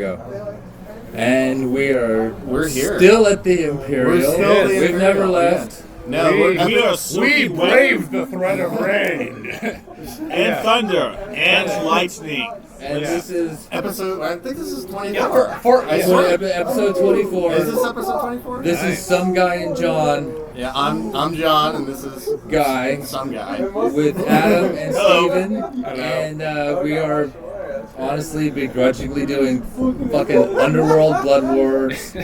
go. And we're here. Still at the Imperial. We've never left. No, we braved the threat of rain. And thunder. And lightning. And this is episode. I think this is 24. Episode 24. Is this episode 24? This is Some Guy and John. Yeah, I'm John, and this is Guy. Some Guy With Adam and Steven. Hello. And we are honestly begrudgingly doing fucking Underworld Blood Wars.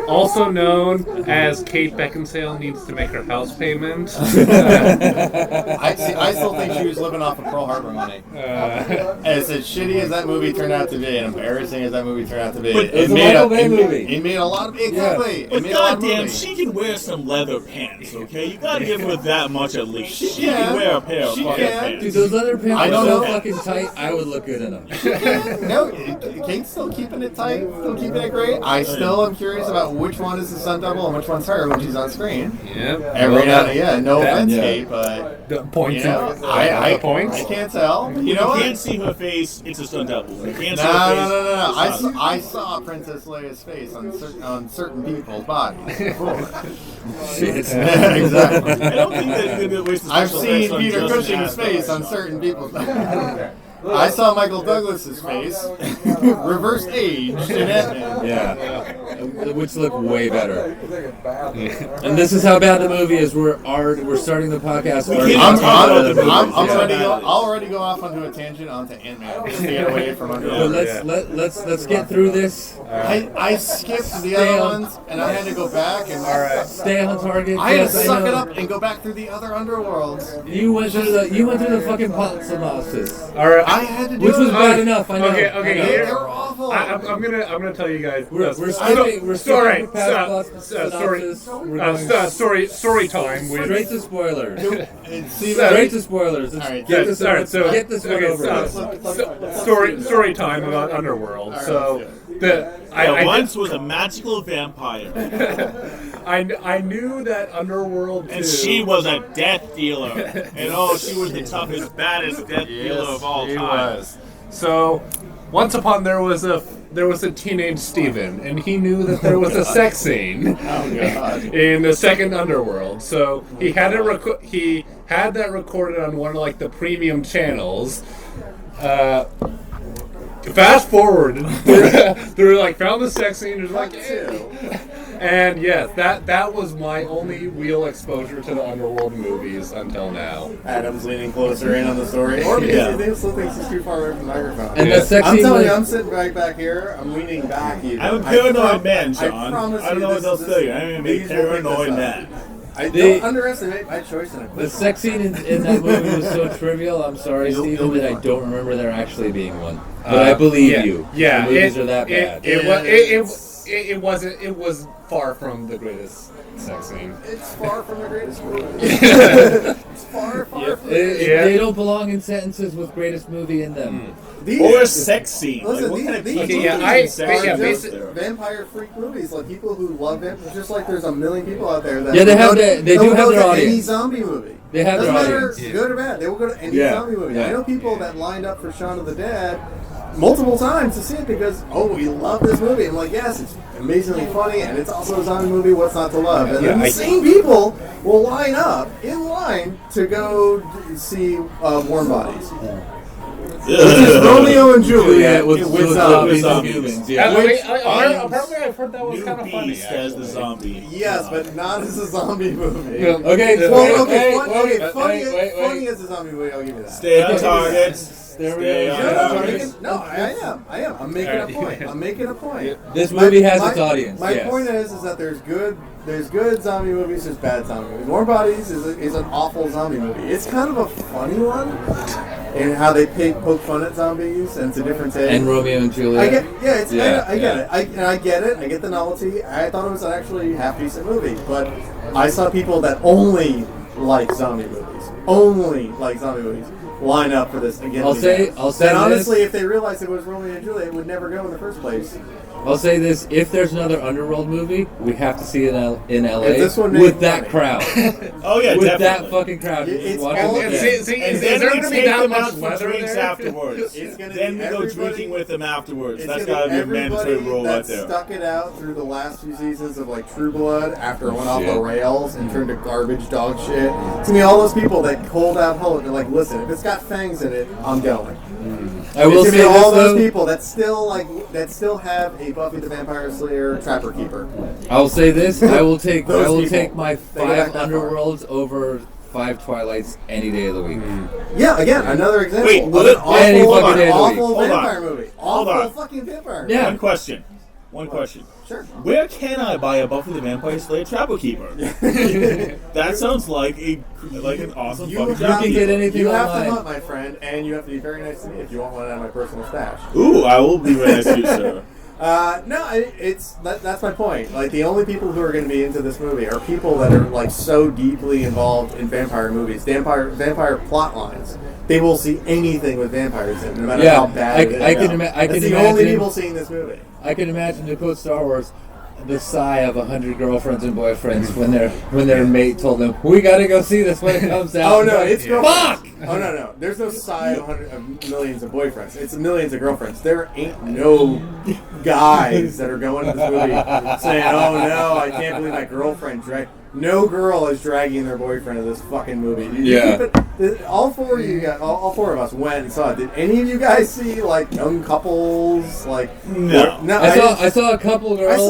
Also known as Kate Beckinsale needs to make her house payment. I still think she was living off of Pearl Harbor money. As shitty as that movie turned out to be, and embarrassing as that movie turned out to be, It's a Michael Bay movie. It made a lot of exactly. But goddamn, she can wear some leather pants, okay? You gotta give her that much at least. She can wear a pair of fucking pants. Dude, those leather pants I are don't so know. fucking tight, I would look good in them. No, Kate's still keeping it tight, still keeping it great. I still am curious about which one is the stunt double and which one's her when she's on screen. Yeah. Every now and again, no offense, Kate, but The points. you know, I can't tell. You know You what? can't see her face, it's a stunt double. You can't see No. her face. it's not. I saw Princess Leia's face on certain people's bodies before. Shit. Exactly. I don't think that you're going to waste the I've special seen effects on Peter Justin Cushing's Astor. face on certain people's bodies. I saw Michael Douglas's face, reverse aged in Ant-Man. Yeah. Which look way better. And this is how bad the movie is. We're starting the podcast. I'll already go off onto a tangent onto Ant-Man just to get away from Underworld. Let's get through this. I skipped the other ones and I had to go back and Stay on target. I had Yes, to suck know. it up and go back through the other Underworlds. You went through the fucking plot synopsis. All right. I had to do Which was it. bad enough. I know. Okay. I know. Here, They were awful. I'm gonna tell you guys. We're sorry. skipping past plot synopsis. We're going Story time. straight to spoilers. See, Straight to spoilers. Let's Alright, get this all right, so get this one over with. Story time about Underworld. So Once was a magical vampire. I knew that Underworld And too. she was a death dealer. And she was the toughest, baddest death dealer of all She time. was. So once upon there was a teenage Steven, and he knew that there was a sex scene in the second Underworld. So he had that recorded on one of like the premium channels. Fast forward through like found the sex scene. There's like, and yes, that was my only real exposure to the Underworld movies until now. Adam's leaning closer in on the story, or because he still thinks he's too far away from the microphone. And the sex I'm scene telling was- you, I'm sitting right back here. I'm leaning back. Even. I'm a paranoid man, John. I promise I don't know you what they'll this, say. I'm a these will pick paranoid this up. man. I don't underestimate my choice in it. The sex scene in that movie was so trivial. I'm sorry, It'll Steven, be that I fun. don't remember there actually being one. But I believe you. Yeah, the movies are that bad. It was far from the greatest sex scene. It's far from the greatest movie. It's far from They don't belong in sentences with greatest movie in them. Or sex scene. Listen, What kind of these teaching movies sex are is just there? vampire freak movies. Like people who love it. Just like there's a million people out there that Yeah, they will have go their- to- they that do will have go their to any audience. zombie movie. They have Doesn't their matter audience. good or bad. They will go to any Yeah. zombie movie. Yeah. I know people that lined up for Shaun of the Dead multiple times to see it because we love this movie. I'm like, yes, it's amazingly funny and it's also a zombie movie. What's not to love? And then the same people will line up in line to go see Warm Bodies. Which is Romeo and Juliet with zombies. humans. Yeah, Yeah. apparently I've heard that was New kind of funny. Beast as the zombie. Yes, but not as a zombie movie. Okay, Well, wait. funny as a zombie movie, I'll give you that. Stay on target. There we Stay go. on No, target. I am. I'm making a point. I'm making a point. This movie has its audience. My yes. point is that there's good zombie movies, there's bad zombie movies. Warm Bodies is an awful zombie movie. It's kind of a funny one in how they poke fun at zombies and it's a different take. And Romeo and Juliet. I get it. I get it. I get the novelty. I thought it was an actually half decent movie, but I saw people that only like zombie movies, line up for this again. I'll say and honestly, this. if they realized it was Romeo and Juliet, it would never go in the first place. I'll say this: if there's another Underworld movie, we have to see it in LA If this one made with that money. crowd. Oh yeah, With definitely. that fucking crowd. It's watching all- it. and Yeah. And is then there we going to be take that them much out for leather drinks there? afterwards. It's gonna Then be we go everybody- drinking with them afterwards. It's That's gonna gotta be a everybody mandatory rule right that there. stuck it out through the last few seasons of like True Blood after it went off the Shit. rails and turned to garbage dog shit. It's gonna be all those people that hold out hope and like, listen, if it's got fangs in it, I'm going. I will It's say gonna be all this, those though. people that still have a Buffy the Vampire Slayer Trapper Keeper. I will say this: I will take Those people. take my They go back 5 that far. Underworlds over 5 Twilights any day of the week. Yeah, again, another example Wait, of will an it- any awful, fucking day of the week. awful Hold on. vampire movie. Hold Awful on. fucking vampire. Yeah. One question. One question. Sure. Where can I buy a Buffy the Vampire Slayer Trapper Keeper? That sounds like an awesome You fucking have, job. can get anything you have online. to hunt, my friend, and you have to be very nice to me if you want one out of my personal stash. Ooh, I will be very nice to you, sir. No, that's my point. Like, the only people who are going to be into this movie are people that are like so deeply involved in vampire movies, vampire plot lines. They will see anything with vampires in, no matter Yeah, how bad it is. I can That's can the only imagine. people seeing this movie. I can imagine, to quote Star Wars, the sigh of 100 girlfriends and boyfriends when their mate told them, "We gotta go see this when it comes out." Oh no, it's girlfriends. Fuck! Oh no, there's no side of millions of boyfriends. It's millions of girlfriends. There ain't no guys that are going to this movie saying, "Oh no, I can't believe my girlfriend dragged." No girl is dragging their boyfriend to this fucking movie. Yeah. All four of you guys, all 4 of us went and saw it. Did any of you guys see like young couples? Like No. I saw a couple girls.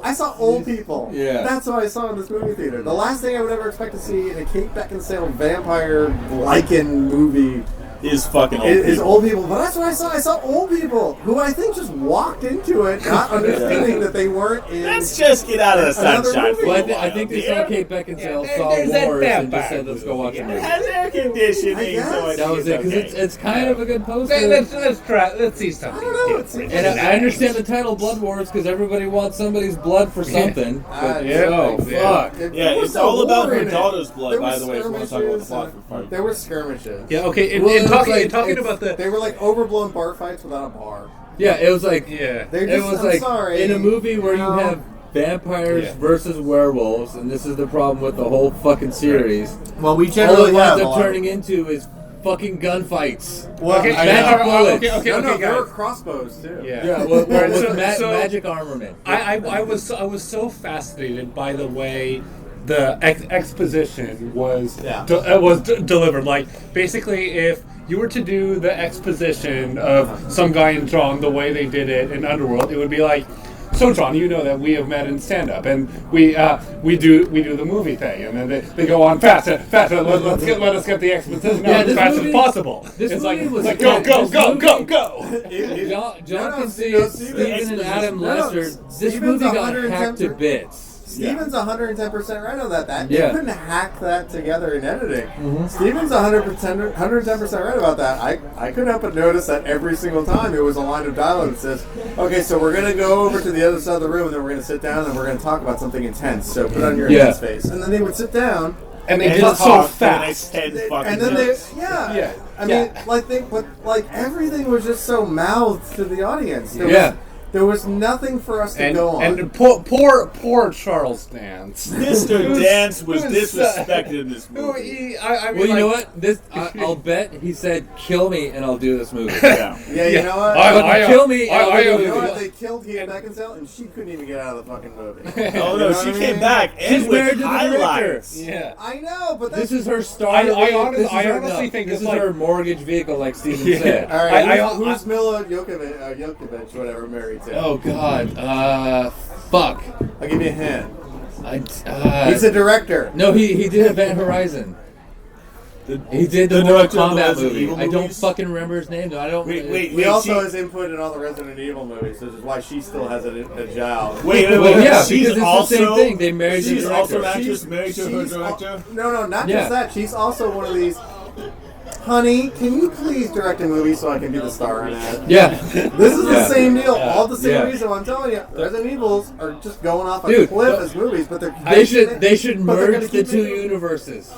I saw old people. Yeah. That's what I saw in this movie theater. The last thing I would ever expect to see in a Kate Beckinsale vampire Lycan movie Is fucking old. is people. old people. But that's what I saw. I saw old people who I think just walked into it not understanding that they weren't in. Let's just get out of the Another sunshine. movie. for a Well, while, I think they saw dear. Kate Beckinsale, Yeah, saw there's that Wars, and just vampire said, "Let's go watch a It movie." has air conditioning, I guess. so I That think was it, it's because okay. it's kind of a good poster. Let's try. Let's see something I don't know, different. And I understand the title Blood Wars because everybody wants somebody's blood for something. But, Yeah. oh, Yeah. fuck. Yeah, There was it's no all about war her in it. daughter's blood, There by was the way, if you want to talk about the plot skirmishes for and- There were skirmishes. Yeah. Okay. Well, And it's talking like- talking it's- about the They were like overblown bar fights without a bar. Yeah, it was like yeah. They're it just, was I'm like sorry. in a movie where you No. have vampires Yeah. versus werewolves, and this is the problem with the whole fucking series. Well, we All generally it have winds a up lot. turning into is fucking gunfights. Well, Okay, I magic know. bullets. Okay. No, there were Guys. crossbows too. Yeah. Yeah, with Right, so- magic armament. I was so fascinated by the way the exposition was Yeah. delivered. Like basically, if you were to do the exposition of some guy in John the way they did it in Underworld, it would be like, "So John, you know that we have met in stand up, and we do the movie thing, and then they go on faster. Let us get the exposition Yeah, out as this fast movie- as possible." this It's movie like, was like go good. go This go movie- go go. John No, can see no, Steven and Adam no, Lester. This Steven's movie got 110 hacked to bits. Steven's 110% right on that. Yeah. They couldn't hack that together in editing. Mm-hmm. Steven's 110% right about that. I couldn't help but notice that every single time it was a line of dialogue that says, "Okay, so we're gonna go over to the other side of the room, and then we're gonna sit down, and we're gonna talk about something intense. So put on your Yeah. intense face." And then they would sit down. And they And did it so talk for the next fast. 10 fucking And then minutes. Yeah. I mean, like everything was just so mouthed to the audience. There was nothing for us to And go on. and poor Charles Dance. Mr. Dance was who's, disrespected in this Who movie. I mean, Well, you know like, what? I'll bet he said, "Kill me, and I'll do this movie." Yeah. yeah, you know what? Kill me, and I'll do You this know movie. what? They killed Kate Beckinsale, and she couldn't even get out of the fucking movie. Oh You no, know she what I came mean? back and She's married with to the director. highlights. Yeah. I know, but that's This is her star. I this is her, honestly think this it's is like- her mortgage vehicle, like Steven Yeah. said. all right. I- who's Mila Jokovic, whatever, married to? Oh God, fuck. I'll give you a hint. He's He's a director. no, he did Event Horizon. He did the the Mortal director of the Kombat Resident movie. Evil I don't movies? fucking remember his name though. I don't. Wait, He also she- has input in all the Resident Evil movies, which is why she still has a job. Wait, Well, yeah, she's because it's also the same thing. They married the She's also an director. actress married to her director. No, not Yeah. just that. She's also one of these. honey, can you please direct a movie so I can be the star in it? Yeah. This is the same deal. All the same Yeah. reason why I'm telling you. Resident Evils are just going off a Dude, cliff as movies, but they're They should but they're merge gonna the keep two it- universes.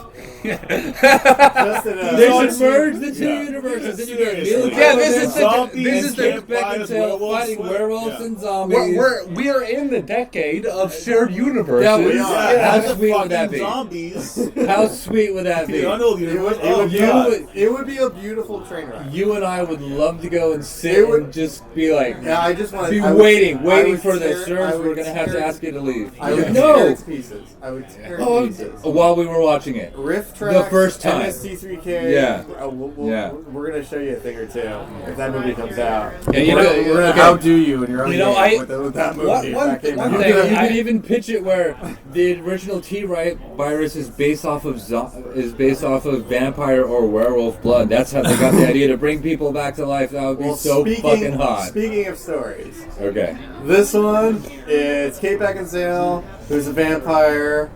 Just in They a, should merge the two universes. Then you get Mila Yeah, Kunis and vampires, Beckinsale werewolves, fighting werewolves yeah. and zombies. We are in the decade of shared universes. That would- Yeah, How the sweet would that fucking be? zombies. How sweet would that be? The Underworld universe. Oh, You God. would- it would be a beautiful train ride. You and I would love to go and sit It would- and just be like, Yeah, I just want be to waiting would for the tear- service. I We're would gonna have to tear- ask you to leave. I would tear No. its pieces. I would tear its pieces. While we were watching it. Riff tracks, first time. MST3K. Yeah. We're going to show you a thing or two if that movie comes out. Yeah, you We're know- gonna okay. outdo you in your own You know, game I- with that movie. one- if one- that came one out. You thing- could, I- even pitch it where the original T-Right virus is based off of vampire or werewolf blood. That's how they got the idea to bring people back to life. That would be so fucking hot. Speaking of stories, Okay. this one, it's Kate Beckinsale, who's a vampire,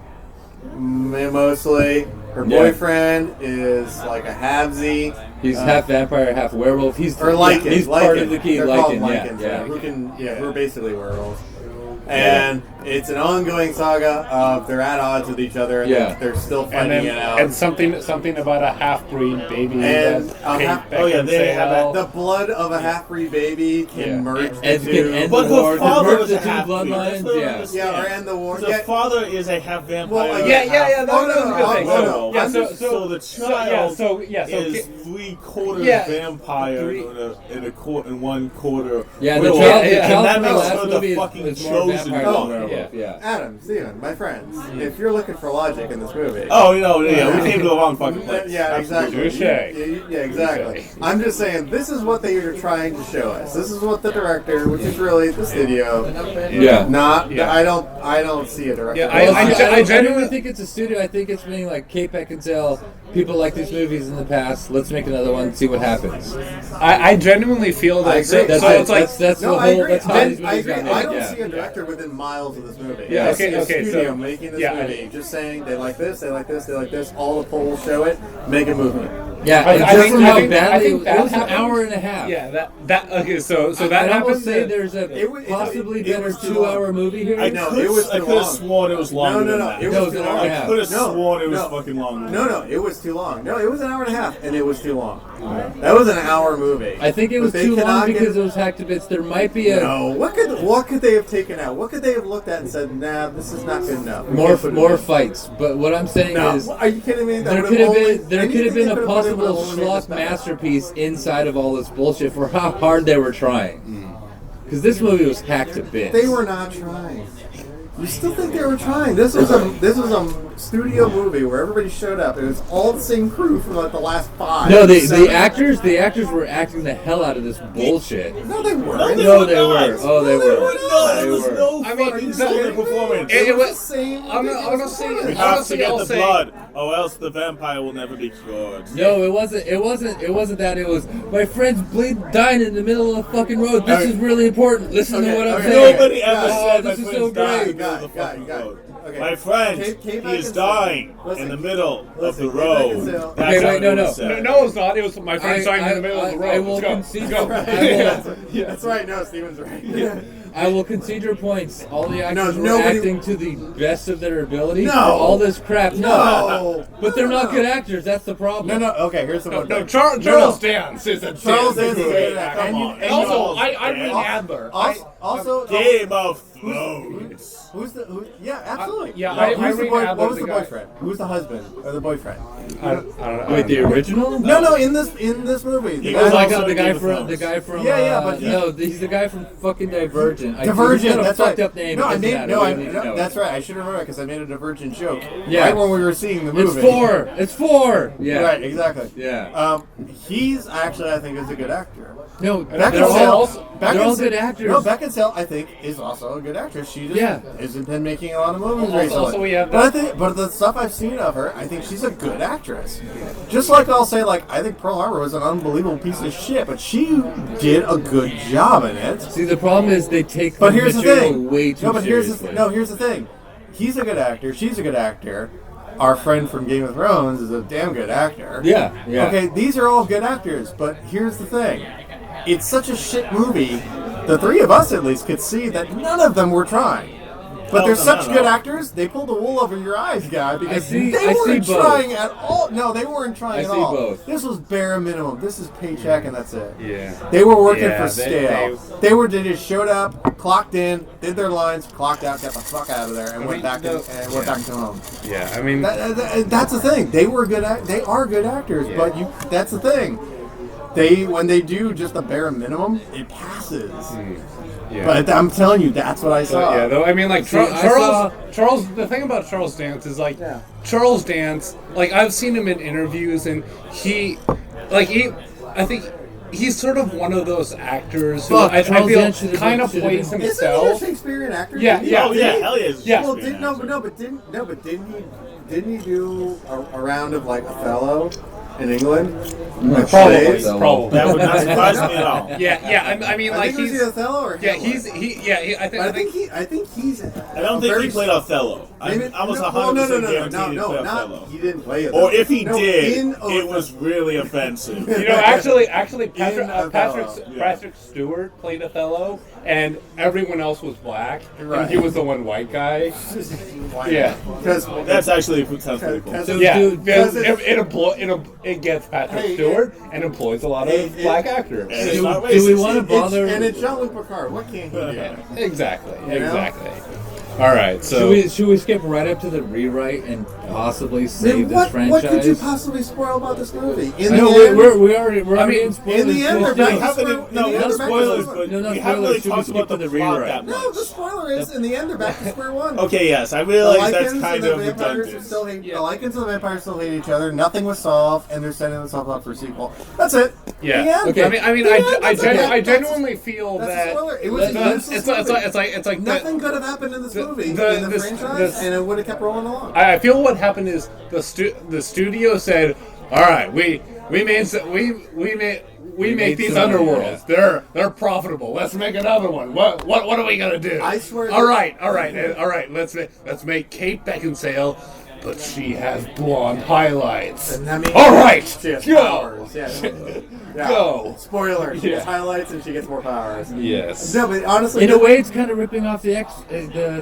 mostly. Her Yeah. boyfriend is like a halvesy. He's half vampire, half werewolf. He's Or lichen. He's part of the key. They're called Lichen. lichens, Yeah. who are basically werewolves. And it's an ongoing saga of they're at odds with each other, and Yeah. they're still And fighting then it out. and something about a half-breed baby. And that a Kate half- oh, yeah, they have Beckinsale- The blood of a half-breed baby can Yeah. merge the And two. can end But the her war. father Merge was the a two half-breed. bloodlines. That's what I Yeah. understand. Yeah, or end the war. The father is a half vampire. Well, Yeah, that was a good thing. no. Yeah, So the child so is 3/4 Yeah. vampire and 1/4. Yeah, the werewolf. child- the And child that from the makes last her movie the is fucking more chosen vampire than one. werewolf. Yeah. Adam, Steven, my friends, if you're looking for logic in this movie. Oh, you know, yeah, we came to the wrong fucking place. Yeah, exactly. Touche. Yeah, exactly. I'm just saying, this is what they are trying to show us. This is what the director, which is really the studio, Yeah. not. Yeah. I don't see a director. Yeah, Well, I I genuinely genuinely think it's a studio. I think it's being like Kate Beckinsale. People like these movies in the past. Let's make another one. See what happens. I genuinely feel that. I agree. So That's so it. it's like That's No, the I whole. agree. That's how these I movies agree. got made. I don't Yeah. see a director within miles of this movie. Yeah. I see a Okay, studio so- making this yeah. movie, just saying they like this, they like this, they like this. All the polls show it. Make a movement. Yeah, I and think- just from I how think- I badly think it that was an happened. hour and a half. yeah, that okay. So that I'd happened. almost say there's a It was- possibly it better was too 2-hour long. movie here. I No, could it was too have long. sworn it was longer No, than no, that. it No, was it's too an long. hour and a I half. could have No, sworn it was no. fucking longer. No, it was too long. No, it was an hour and a half, and it was too long. That was an hour movie. I think it was But they too long cannot because get- it was hacked to bits. There might be a No, what could they have taken out? What could they have looked at and said, "Nah, this is not good enough." We more can't put it more in." fights. But what I'm saying No, is. are you kidding me? That There would've could have only- been a anything they could've put in possible would've only made schlock this better. masterpiece inside of all this bullshit for how hard they were trying. Because this movie was hacked to bits. They were not trying. You still think they were trying? This was a studio movie where everybody showed up. It was all the same crew from like the last 5. No, the 7. actors were acting the hell out of this bullshit. No, they weren't. No, they were. Oh, they No, they were. were not. They There was were. no I mean, fucking the- solid performance. It was the same. I'm ridiculous gonna say performance. We have to honestly, get I'll the say- blood, or else the vampire will never be cured. No, it wasn't. It wasn't that. It was my friend's dying in the middle of the fucking road. This is really important. Listen to what I'm Okay. saying. Nobody ever Oh, said my this is friend's so dying great. in the middle of the Got it, fucking got it. road. Okay. My friend, Kate he is Beckinsale. dying Listen, in the middle listen, of the Kate road. Beckinsale. That's Okay, how wait, it no, was no. said. No, it's not. It was my friend dying in the middle of the road. I will Let's go. concede. Let's go. That's right. No, Steven's right. I will concede your points. All the actors were nobody- acting to the best of their ability. No. For all this crap. No. But they're not No. good actors. That's the problem. No. Okay, here's the one. No, thing. Charles Dance is a Charles damn Dance is a good good actor. actor. Come on. And Also, Charles I read Dance. Adler. Also, Game of Thrones. Yeah, absolutely. yeah, No, I who's the read boy, Adler, what was the the guy. boyfriend? Who's the husband or the boyfriend? I don't know. Wait, the original? No, in this movie. He The was guy- Like also the in guy Game of from Thrones. Yeah, but he- no, he's the guy from fucking Divergent. Divergent. He's got a That's fucked right. up name. No, I It doesn't made matter. no. We I, don't need to know no it. that's right. I should remember because I made a Divergent joke. Yeah. Right when we were seeing the It's movie. 4. It's 4. Yeah. Right. Exactly. Yeah. He's actually, I think, is a good actor. No, Beckinsale, they're all Beckinsale- good actors. No, Beckinsale, I think, is also a good actress. She just hasn't been making a lot of movies recently. Also, we have but the stuff I've seen of her, I think she's a good actress. Just like I'll say, like I think Pearl Harbor was an unbelievable piece of shit, but she did a good job in it. See, the problem is they take But the here's the material thing. way too No, but seriously. here's the thing. He's a good actor. She's a good actor. our friend from Game of Thrones is a damn good actor. Yeah. Okay, these are all good actors, but here's the thing. It's such a shit movie, the three of us at least could see that none of them were trying. But they're such good actors, they pulled the wool over your eyes, guy, because they weren't trying at all. No, they weren't trying at all. Both. This was bare minimum. This is paycheck and that's it. Yeah. They were working for scale. They just showed up, clocked in, did their lines, clocked out, got the fuck out of there, and went back to home. Yeah, I mean... That's the thing. They are good actors, but that's the thing. When they do just the bare minimum, it passes. Yeah. But I'm telling you, that's what I saw. Yeah, though I mean, like Charles. The thing about Charles Dance is Charles Dance. Like I've seen him in interviews, and I think he's sort of one of those actors who I feel kind of plays himself. Isn't he a Shakespearean actor? Yeah. Hell yeah. Yeah. Well, didn't he do a round of like Othello in England? Probably. That would not surprise me at all. Yeah. I mean, like he's Othello or yeah, Hitler? I think he's. I don't think he played Othello. I was 100% guaranteed he played Othello. He didn't play Othello. Or if he did, it was really offensive. You know, actually, Patrick Stewart played Othello, and everyone else was black, and he was the one white guy. Yeah, that's actually sounds pretty cool. It gets Patrick Stewart and employs a lot of black actors. Do we want to bother? And it's Jean-Luc Picard. What can't he do? Exactly. All right, so should we skip right up to the rewrite and possibly save this franchise? What could you possibly spoil about this movie? We're already in spoilers. In the end, not spoilers, but we haven't really talked about the plot that much. No, the spoiler is in the end they're back to square one. Okay, yes, I realize that's kind of redundant. The Lycans and the vampires still hate each other. Nothing was solved, and they're setting themselves up for a sequel. That's it. Yeah. Okay. I genuinely feel that it's like nothing could have happened in this movie in the franchise, and it would have kept rolling along. I feel what happened is the studio said, "All right, we made these Underworlds. Yeah. They're profitable. Let's make another one. What are we gonna do? I swear. All right. Let's make Kate Beckinsale, but she has blonde highlights. All right, she has go. Powers. Yeah. Go. Spoiler. She gets highlights and she gets more powers. Yes. No, but honestly, in a way, it's kind of ripping off the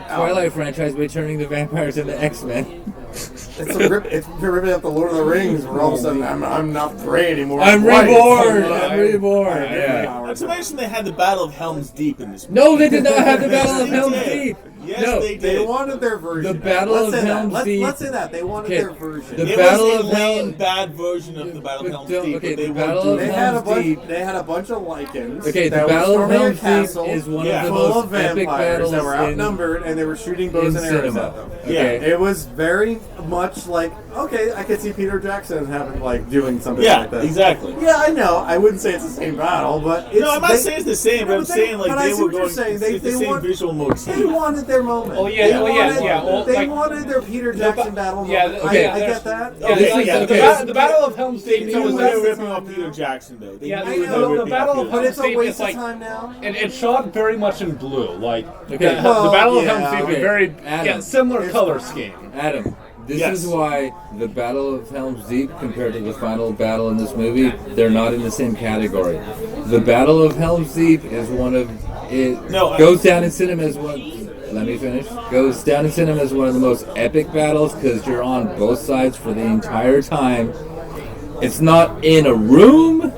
Twilight franchise by turning the vampires into X-Men. It's ripping up the Lord of the Rings, where all of a sudden I'm not Grey anymore. I'm reborn. Yeah. Not to mention they had the Battle of Helm's Deep in this movie. No, they did not have the Battle of Helm's Deep. Yes, they did. They wanted their version. The Battle of Helm's Deep. Let's say that they wanted their version. It was a lame, bad version of the Battle of Helm's Deep. Okay, the Battle of Helm's Deep. They had a bunch of Lycans. Okay, the Battle of Helm's Deep is one of the most epic battles that were outnumbered, and they were shooting bows and arrows at them. Okay. It was very much like, okay, I could see Peter Jackson doing something like that. Exactly. Yeah, I know. I wouldn't say it's the same battle, but it's... No, I'm not saying it's the same, but I'm saying they were going the same visual motif. They wanted their moment. Oh, yeah. They wanted their Peter Jackson battle moment. Yeah, okay. I get that. The Battle of Helm's Deep was ripping off Peter Jackson, though. The Battle of Helm's Deep is like... time now. It's shot very much in blue. The Battle of Helm's Deep is very similar color scheme. Adam, this is why the Battle of Helm's Deep compared to the final battle in this movie, they're not in the same category. The Battle of Helm's Deep is goes down in cinema as one. Let me finish. Goes down in cinema as one of the most epic battles because you're on both sides for the entire time. It's not in a room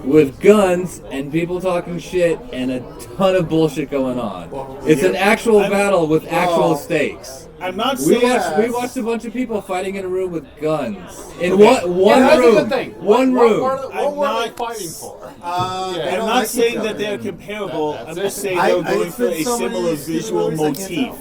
with guns and people talking shit and a ton of bullshit going on. It's an actual battle with actual stakes. I'm not saying we watched a bunch of people fighting in a room with guns in one room. That's a good thing. One room. What were they fighting for? I'm not saying that they're comparable. I'm just saying they're going for a similar visual motif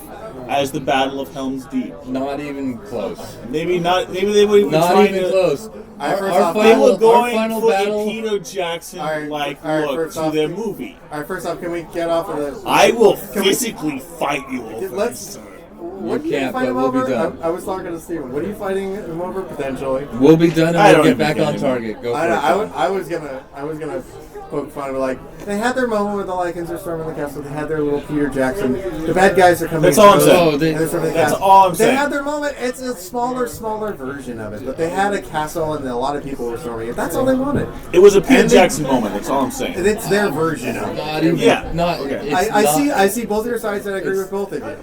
as the Battle of Helm's Deep. Not even close. Maybe not. Maybe they were even not even close. They were going for a Peter Jackson look to their movie. All right, first off, can we get off of this? I will physically fight you over this. What do you fight him over? I was talking to Steven. What are you fighting him over potentially? We'll be done and we'll get back on target. Go for it. I was gonna poke fun of like they had their moment with the Lycans are storming the castle. They had their little Peter Jackson. The bad guys are coming. That's all I'm saying. That's all I'm saying. They had their moment. It's a smaller version of it, but they had a castle and a lot of people were storming it. That's all they wanted. It was a Peter Jackson moment. That's all I'm saying. It's their version of it. Not. Okay. I see both your sides, and I agree with both of you.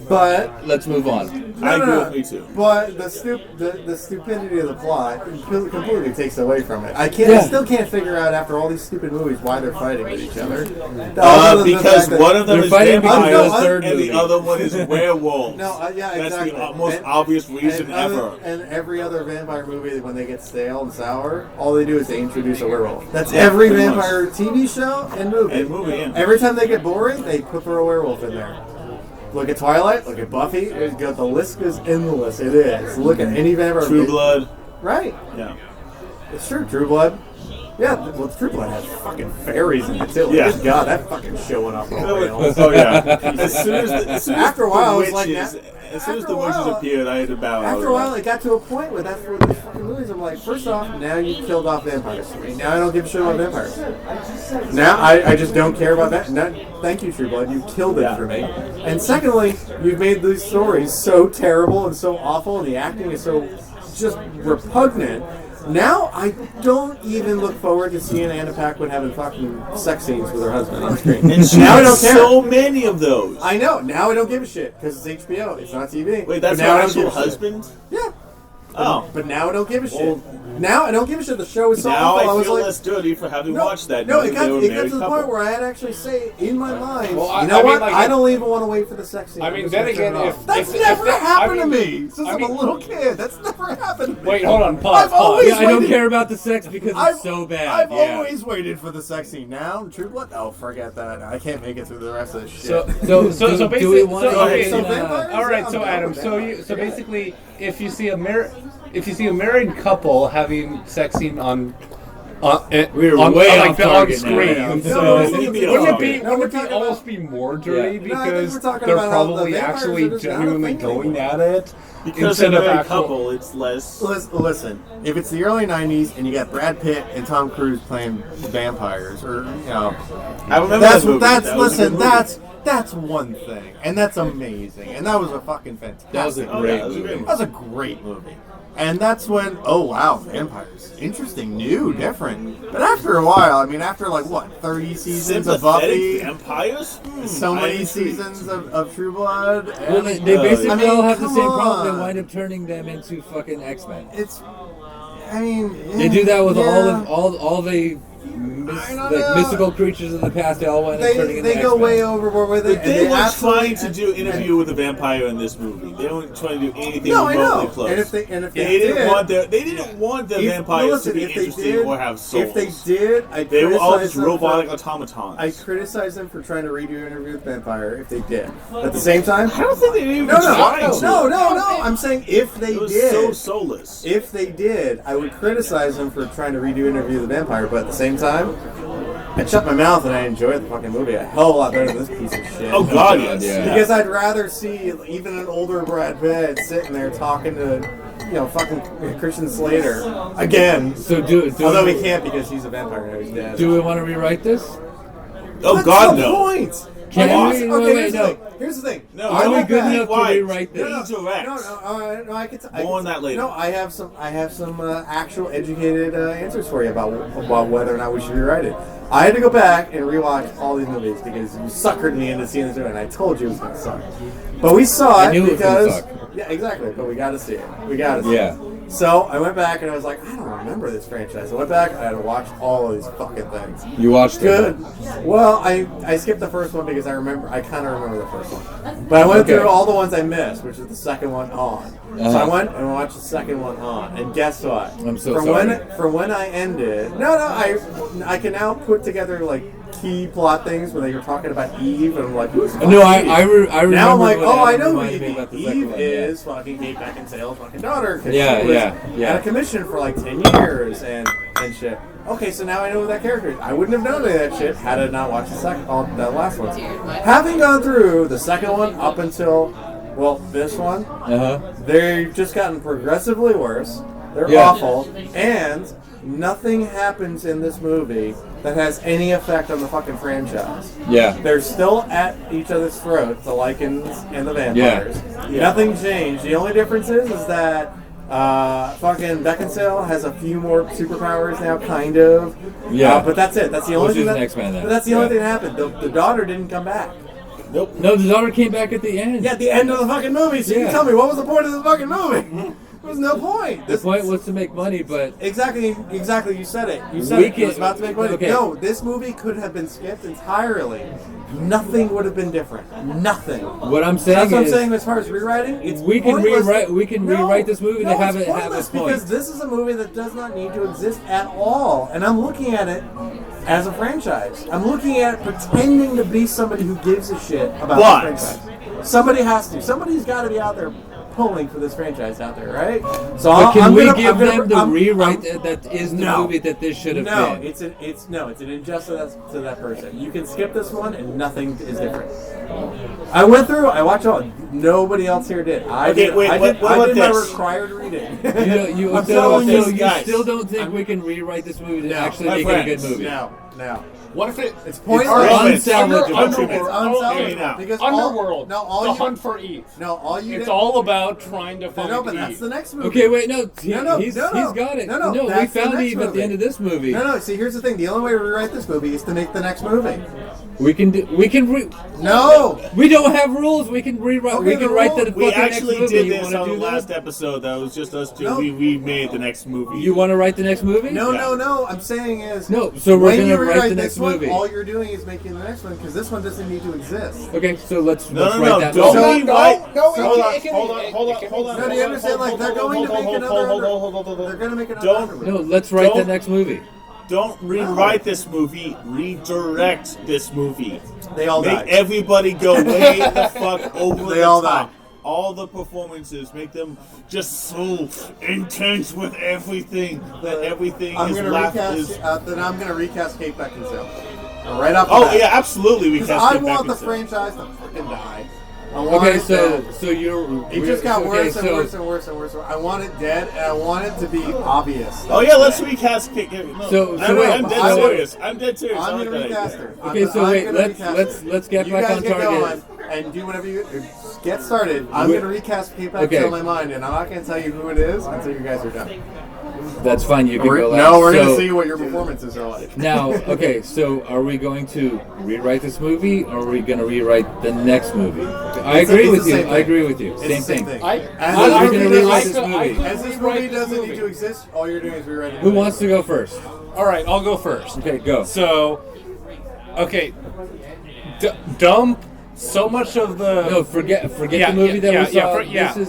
But let's move on. I agree with me too. But the stupidity of the plot completely takes away from it. I still can't figure out after all these stupid movies why they're fighting with each other. Because one of them is vampires and the other one is werewolves. Exactly. That's the most obvious reason ever. And every other vampire movie, when they get stale and sour, all they do is they introduce a werewolf. That's every vampire TV show and movie. Every time they get boring, they put a werewolf in there. Look at Twilight, look at Buffy, the list goes endless. It is. Look at any vampire. True Blood. Right. Yeah. It's true, True Blood. Yeah, well, True Blood has fucking fairies in it too. Yeah. Good God, that fucking showing up. Oh yeah. As soon as after a while, it was like as soon as the witches appeared, I had to bow out. After a while, it got to a point where that's where these fucking movies. I'm like, first off, now you killed off vampires for me. Now I don't give a shit about vampires. Now I just don't care about that. Now, thank you, True Blood. You killed it for me. And secondly, you've made these stories so terrible and so awful, and the acting is so just repugnant. Now I don't even look forward to seeing Anna Paquin having fucking sex scenes with her husband on screen. And she now I don't has care. So many of those. I know. Now I don't give a shit because it's HBO. It's not TV. Wait, that's her actual husband? Yeah. Oh. But now I don't give a shit. Now I don't give a shit. The show is so awful. Now I feel less dirty for having watched that. No, it got to the point where I had to actually say in my mind, you know I what? mean, like, I don't even want to wait for the sex scene. I mean, then again, that's never happened to me since I'm a little kid. That's never happened to me. Wait, hold on, pause. I don't care about the sex because it's so bad. I've always waited for the sex scene. Now, True Blood? Oh, forget that. I can't make it through the rest of this shit. So basically, all right. So Adam, so basically, if you see a married couple having sex scene on screen, so wouldn't it almost be more dirty because they're probably actually genuinely going at it? Because in a married couple, it's less. Listen, if it's the early '90s and you got Brad Pitt and Tom Cruise playing vampires, or I remember that's one thing, and that's amazing, and that was a fucking fantastic. That was a great movie. That was a great movie. And that's when, oh wow, vampires. Interesting, new, different. But after a while, I mean, after like, 30 seasons of Buffy? Vampires? So many seasons of True Blood? Well, they basically all have the same problem. They wind up turning them into fucking X-Men. They do that with all the mystical creatures of the past. They all wind up turning into X-Men. They go way overboard with it. They weren't trying to do Interview with a Vampire in this movie. They weren't trying to do anything remotely close. And if they didn't want the vampires to be interesting or have souls. If they did, they were all just robotic automatons. I criticize them for trying to redo Interview with a Vampire if they did. At the same time, I don't think they even tried to. No. I'm saying if they did, so soulless. If they did, I would criticize them for trying to redo Interview with a Vampire. But at the same time, I shut my mouth and I enjoyed the fucking movie a hell of a lot better than this piece of shit. Oh God, yes. Yeah. Because I'd rather see even an older Brad Pitt sitting there talking to, fucking Christian Slater again. Although he can't because he's a vampire now. He's dead. Do we want to rewrite this? Oh That's God, the no. Point. Here's the thing. No, are we good enough to rewrite this? No, I can more on that later. No, I have some actual educated answers for you about whether or not we should rewrite it. I had to go back and rewatch all these movies because you suckered me into seeing this movie, and I told you it was going to suck. But we saw it because yeah, exactly. But we got to see it. Yeah. So I went back and I was like, I don't remember this franchise. I went back and I had to watch all of these fucking things. You watched Good. Well, I skipped the first one because I kind of remember the first one. But I went through all the ones I missed, which is the second one on. So I went and watched the second one on. And guess what? I'm so sorry. From when I ended, I can now put together like key plot things when they were talking about Eve, and I'm like, who's No, I remember. Now I'm like, I know who Eve. Eve is fucking Kate Beckinsale's fucking daughter. Yeah. Had a commission for like 10 years and shit. Okay, so now I know who that character is. I wouldn't have known any of that shit had I not watched that last one. Having gone through the second one up until, this one, they've just gotten progressively worse. They're awful. And nothing happens in this movie that has any effect on the fucking franchise. Yeah. They're still at each other's throats, the Lycans and the vampires. Yeah. Nothing changed. The only difference is that fucking Beckinsale has a few more superpowers now, kind of. Yeah. But that's it. That's the only thing. X-Men then. But that's the only thing that happened. The daughter didn't come back. Nope. No, the daughter came back at the end. Yeah, at the end of the fucking movie. So you tell me, what was the point of the fucking movie? There was no point. The point was to make money, but... Exactly, you said it. You said it was about to make money. Okay. No, this movie could have been skipped entirely. Nothing would have been different. Nothing. What I'm saying That's what I'm is... saying as far as rewriting. It's we can pointless. rewrite this movie to have it have pointless its point. because this is a movie that does not need to exist at all. And I'm looking at it as a franchise. I'm looking at it pretending to be somebody who gives a shit about the franchise. Somebody has to. Somebody's got to be out there pulling for this franchise out there, right? So but can we give them the rewrite that is the movie that this should have been? It's an injustice to that person. You can skip this one and nothing is different. I went through. I watched all. Nobody else here did. I did my required reading. You still don't think we can rewrite this movie to actually make it a good movie? No. What if it's pointless? Underworld. Because Underworld. The Hunt for Eve. It's all about trying to find Eve. But that's the next movie. Okay, wait, he's got it. No, we found Eve at the end of this movie. No. See, here's the thing. The only way to rewrite this movie is to make the next movie. No, we don't have rules. We can rewrite. Okay, we can write the fucking We next movie. actually did this on the last episode. That was just us two. No. We made the next movie. You want to write the next movie? No. I'm saying is no. So we're when you gonna write rewrite the this next one, movie. all you're doing is making the next one because this one doesn't need to exist. Okay, so let's write that. Don't rewrite. Hold on. No, do you understand? Like they're going to make another. They're going to make another. No, let's write the next movie. Don't rewrite this movie. Redirect this movie. They all make died. everybody go way the fuck over They the all top. died. All the performances make them just so intense with everything that everything I'm is gonna left. then I'm going to recast Kate Beckinsale. Right off the Oh bat. yeah, absolutely. We Because I want the franchise to fucking die. Okay, so you're. It just got worse and worse. I want it dead, and I want it to be obvious. Oh yeah, let's recast Kate. No, I'm dead serious. I'm dead serious. I'm gonna recast her. Okay, so wait, let's get back on target. And do whatever you get started. I'm gonna recast Kate Beckinsale in my mind, and I'm not gonna tell you who it is until you guys are done. That's fine. You can go last. No, we're gonna see what your performances are like. Now, okay, so are we going to rewrite this movie, or are we going to rewrite the next movie? I agree with you. I agree with you. Same thing. As this movie doesn't need to exist, all you're doing is rewriting. Who wants to go first? All right, I'll go first. Okay, go. So, okay, dump so much of the. No, forget the movie that we saw.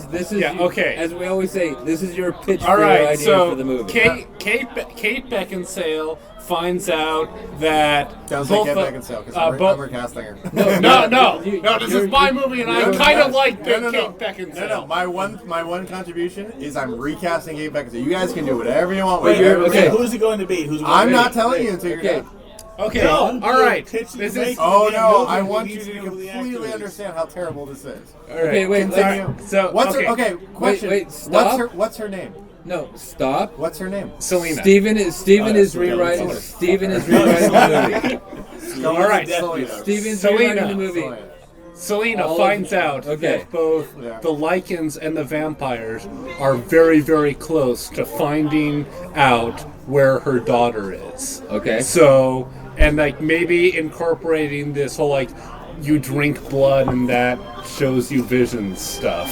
This is okay. As we always say, this is your pitch All for your right, idea so for the movie. Kate Beckinsale finds out that Sounds like Kate Beckinsale because I'm recasting her. No. This is my movie, and I kind of like Kate Beckinsale. No. My one contribution is I'm recasting Kate Beckinsale. You guys can do whatever you want. Okay, who's it going to be? I'm not telling you until you're done. Okay, all right. This is. Oh no! I want you to completely understand how terrible this is. Okay, wait. Continue. So what's her? Okay, question. Wait, stop. What's her name? No, stop. What's her name? Selena. Steven is rewriting. Steven is rewriting the movie. All right, Steven's rewriting the movie. Selena finds out that both the Lycans and the vampires are very, very close to finding out where her daughter is. Okay. So, and like maybe incorporating this whole like you drink blood and that shows you visions stuff.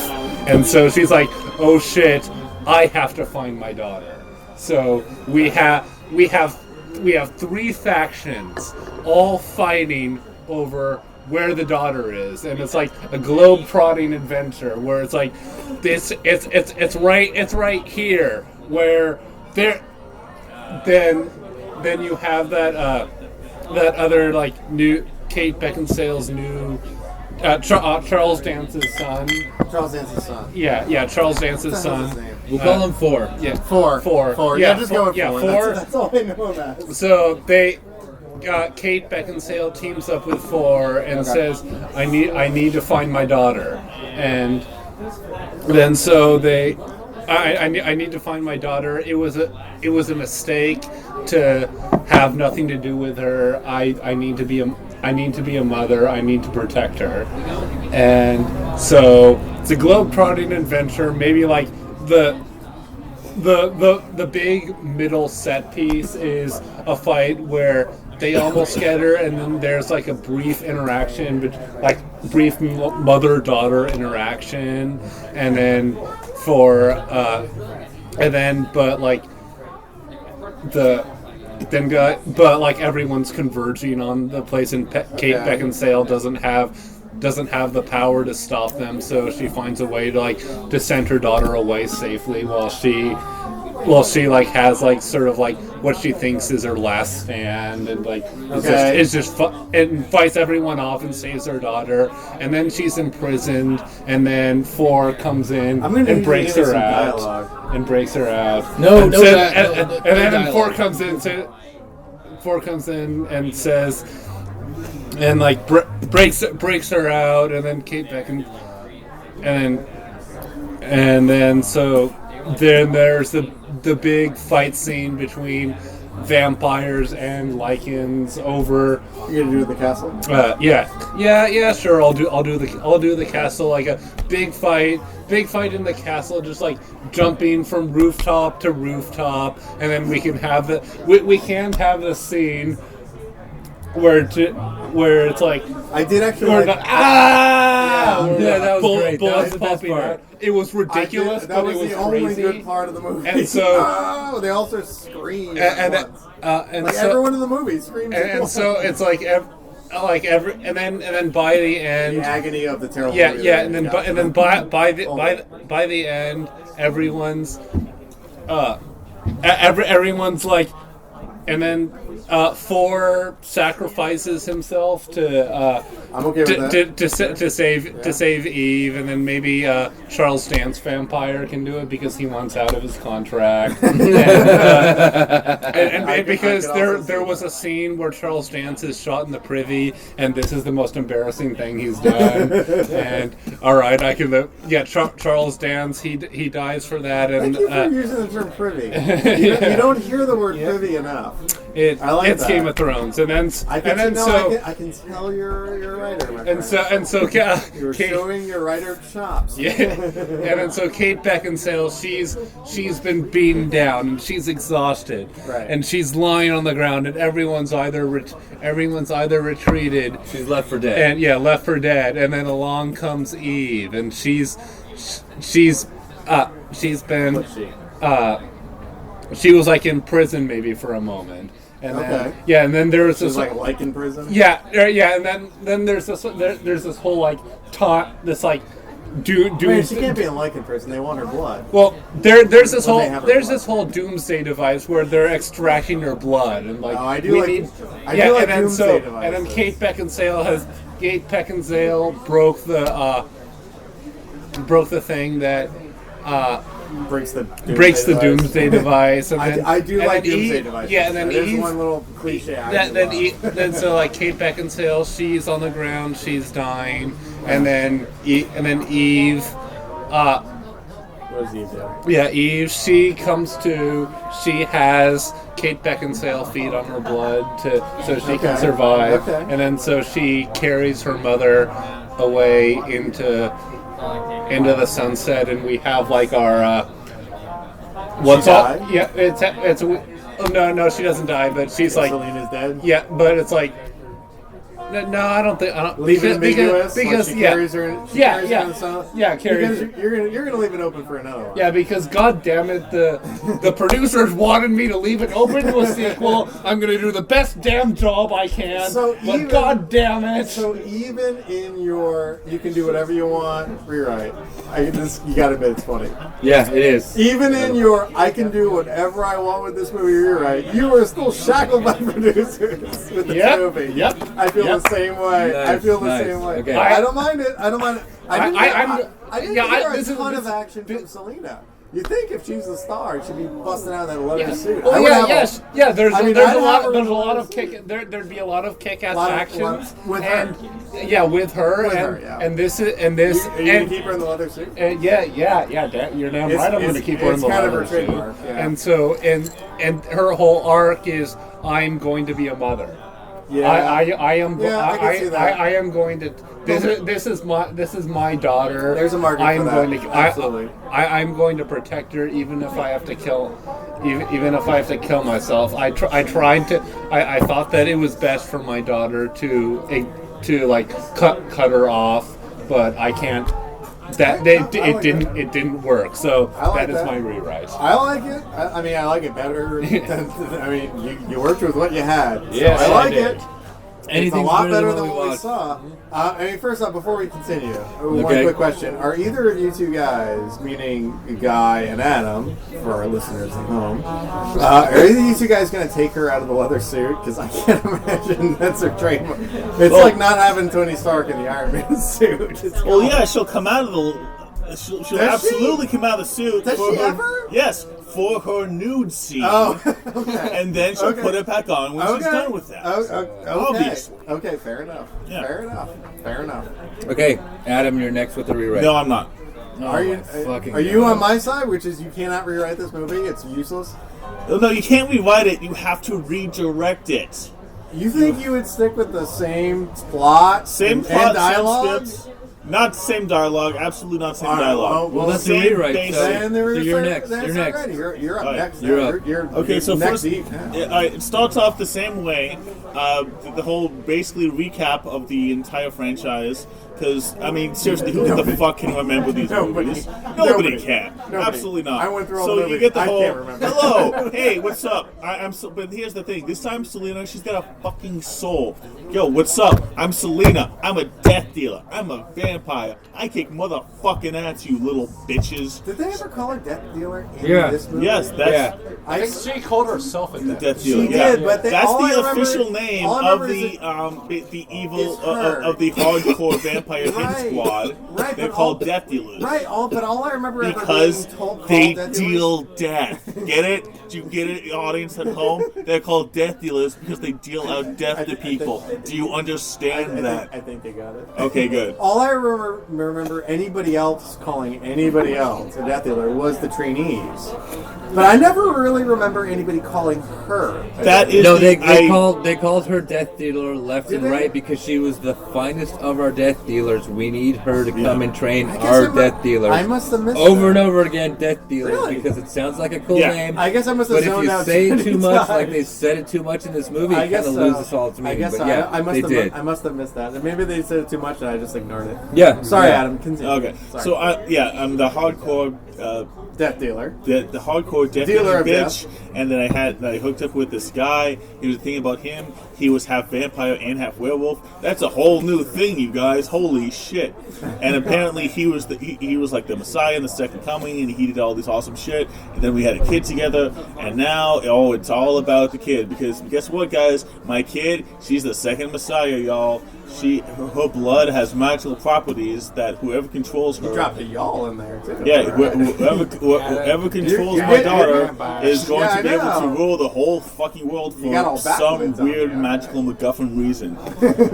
And so she's like, oh shit, I have to find my daughter. So we have three factions all fighting over where the daughter is, and it's like a globe-trotting adventure where it's like this it's right here where there then you have that other like new Kate Beckinsale's new Charles Dance's son. Charles Dance's son. Yeah, Charles Dance's son. We'll call him Four. Yeah, Four. Yeah, just go with Four. Four. That's all I know about. So Kate Beckinsale teams up with Thor and says, "I need to find my daughter," and then so they I need to find my daughter. It was a mistake to have nothing to do with her. I need to be a mother. I need to protect her. And so it's a globe-trotting adventure. Maybe like the big middle set piece is a fight where they almost get her, and then there's like a brief interaction, like brief mother-daughter interaction, and then but like everyone's converging on the place, and Kate Beckinsale doesn't have the power to stop them, so she finds a way to send her daughter away safely while she like has like sort of like what she thinks is her last stand, and like and fights everyone off and saves her daughter, and then she's imprisoned, and then Thor comes in and breaks her out. And then Thor comes in and says, and like breaks her out, and then Kate Beckinsale, and then so then there's the big fight scene between vampires and Lycans over. You gonna do the castle? Yeah, sure. I'll do the castle, like a big fight in the castle, just like jumping from rooftop to rooftop, and then we can have the scene where it's like I did actually that was great. Bullets popping out. It was ridiculous, that but was it was the only crazy. good part of the movie. And so they also scream and like so everyone in the movie screams. and so it's like and then by the end, the agony of the terrible. and then by the end, everyone's everyone's like, and then Thor sacrifices himself to I'm okay with that. to save Eve, and then maybe Charles Dance Vampire can do it because he wants out of his contract, and because there was a scene where Charles Dance is shot in the privy, and this is the most embarrassing thing he's done. And all right, I can live. Yeah, Charles Dance, he dies for that. And thank you for using the term privy. You don't hear the word privy enough. It's that. Game of Thrones, and then I can tell you're a writer, my friend. And so you're showing your writer chops. Yeah, and then so Kate Beckinsale, she's been beaten down and she's exhausted, right? And she's lying on the ground, and everyone's either retreated, she's left for dead, and left for dead, and then along comes Eve, and she's been she was like in prison maybe for a moment. And then, and then there was this like in prison. And then there's this whole like this like Wait, she can't be in like in prison. They want her blood. Well, there's this whole doomsday device where they're extracting her blood, and like I do like doomsday devices. And then Kate Beckinsale broke the thing that breaks the doomsday device. And then, I do like doomsday devices. Yeah, and then there's one little cliche. Then so like Kate Beckinsale, she's on the ground, she's dying, and then Eve. What does Eve do? Yeah, Eve. She comes to. She has Kate Beckinsale feed on her blood so she can survive, and then so she carries her mother away into the sunset, and we have like our no, she doesn't die, but she's like Selena's dead. Yeah, but it's like no, I don't leave it ambiguous because she carries her in the sun. Yeah, carries. You're gonna leave it open for another one. Yeah, because god damn it, the producers wanted me to leave it open to a sequel. I'm gonna do the best damn job I can. But god damn it. So even in your you can do whatever you want rewrite. You gotta admit it's funny. Yeah, it is. Even in your I can do whatever I want with this movie rewrite, you are still shackled by producers with the movie. Yep. I feel the same way. Nice, I feel the same way. Okay. I don't mind it. I didn't hear a ton this of action from Selena. You think if she's a star, she'd be busting out in that leather suit. Well, yeah. There's a lot of kick. There'd be a lot of kick-ass action with her. With her, and this. Are you gonna keep her in the leather suit? Yeah. You're damn right. I'm gonna keep her in the leather suit. And so, and her whole arc is, I'm going to be a mother. Yeah, I am. I can see that. I am going to. This is my daughter. There's a market for that. Absolutely. I'm going to protect her, even if I have to kill, even if I have to kill myself. I tried to. I thought that it was best for my daughter to like cut her off, but I can't. It didn't work. So that is my rewrite. I like it. I mean, I like it better. I mean, you worked with what you had. So Yes, I like I did. it. It's a lot better than what we saw. I mean, first off, before we continue, one quick question. Are either of you two guys, meaning Guy and Adam, for our listeners at home, are either of you two guys going to take her out of the leather suit? Because I can't imagine that's her trademark. It's like not having Tony Stark in the Iron Man suit. She'll come out of the... She'll absolutely come out of the suit. Does she ever? Yes, for her nude scene. Oh, okay. And then she'll put it back on when she's done with that. Obviously. Okay, fair enough. Yeah. Fair enough. Okay, Adam, you're next with the rewrite. No, I'm not. Are you on my side, which is you cannot rewrite this movie? It's useless? No, you can't rewrite it. You have to redirect it. You think you would stick with the same plot? Same plot, same script? Not the same dialogue. Absolutely not the same dialogue. Well, that's the rewrite. So you're next. You're next. You're up next. You're up. Okay, so next first, it starts off the same way. The whole basically recap of the entire franchise. Because, I mean, seriously, who the fuck can remember these movies? Nobody can. Absolutely not. I went through all so the movies. You get the I whole, can't remember. hello, hey, what's up? But here's the thing. This time, Selena, she's got a fucking soul. Yo, what's up? I'm Selena. I'm a death dealer. I'm a vampire. I kick motherfucking ass, you little bitches. Did they ever call her Death Dealer in this movie? Yes, that's... I think she called herself a Death Dealer. She did, but that's the official name of the evil of the hardcore vampire hit squad. Right, they're called Death Dealers. Right, but all I remember because they death deal death. Get it? Do you get it, audience at home? They're called Death Dealers because they deal out death to people. Do you understand that? I think they got it. Okay, good. All I remember anybody else calling anybody else a Death Dealer was the trainees. But I never really remember anybody calling her. That is they called her Death Dealer left and right because she was the finest of our Death Dealers. We need her to come and train our Death Dealers. I must have missed over and over again, Death Dealers, because it sounds like a cool name. I guess I must have zoned out. But if you say too much, like they said it too much in this movie, it kind of loses all its meaning. I must have missed that. And maybe they said it too much and I just ignored it. Yeah. Sorry, Adam. Continue. Okay. Sorry. So I'm the hardcore Death Dealer. The hardcore Death Dealer bitch. And then I hooked up with this guy. Here's the thing about him. He was half vampire and half werewolf. That's a whole new thing, you guys. Holy shit. And apparently he was like the Messiah in the Second Coming, and he did all this awesome shit. And then we had a kid together, and now it's all about the kid. Because guess what, guys? My kid, she's the second Messiah, y'all. Her blood has magical properties that whoever controls her... You dropped a y'all in there, too. Yeah, whoever controls my daughter is going to be able to rule the whole fucking world for some weird magical MacGuffin reason.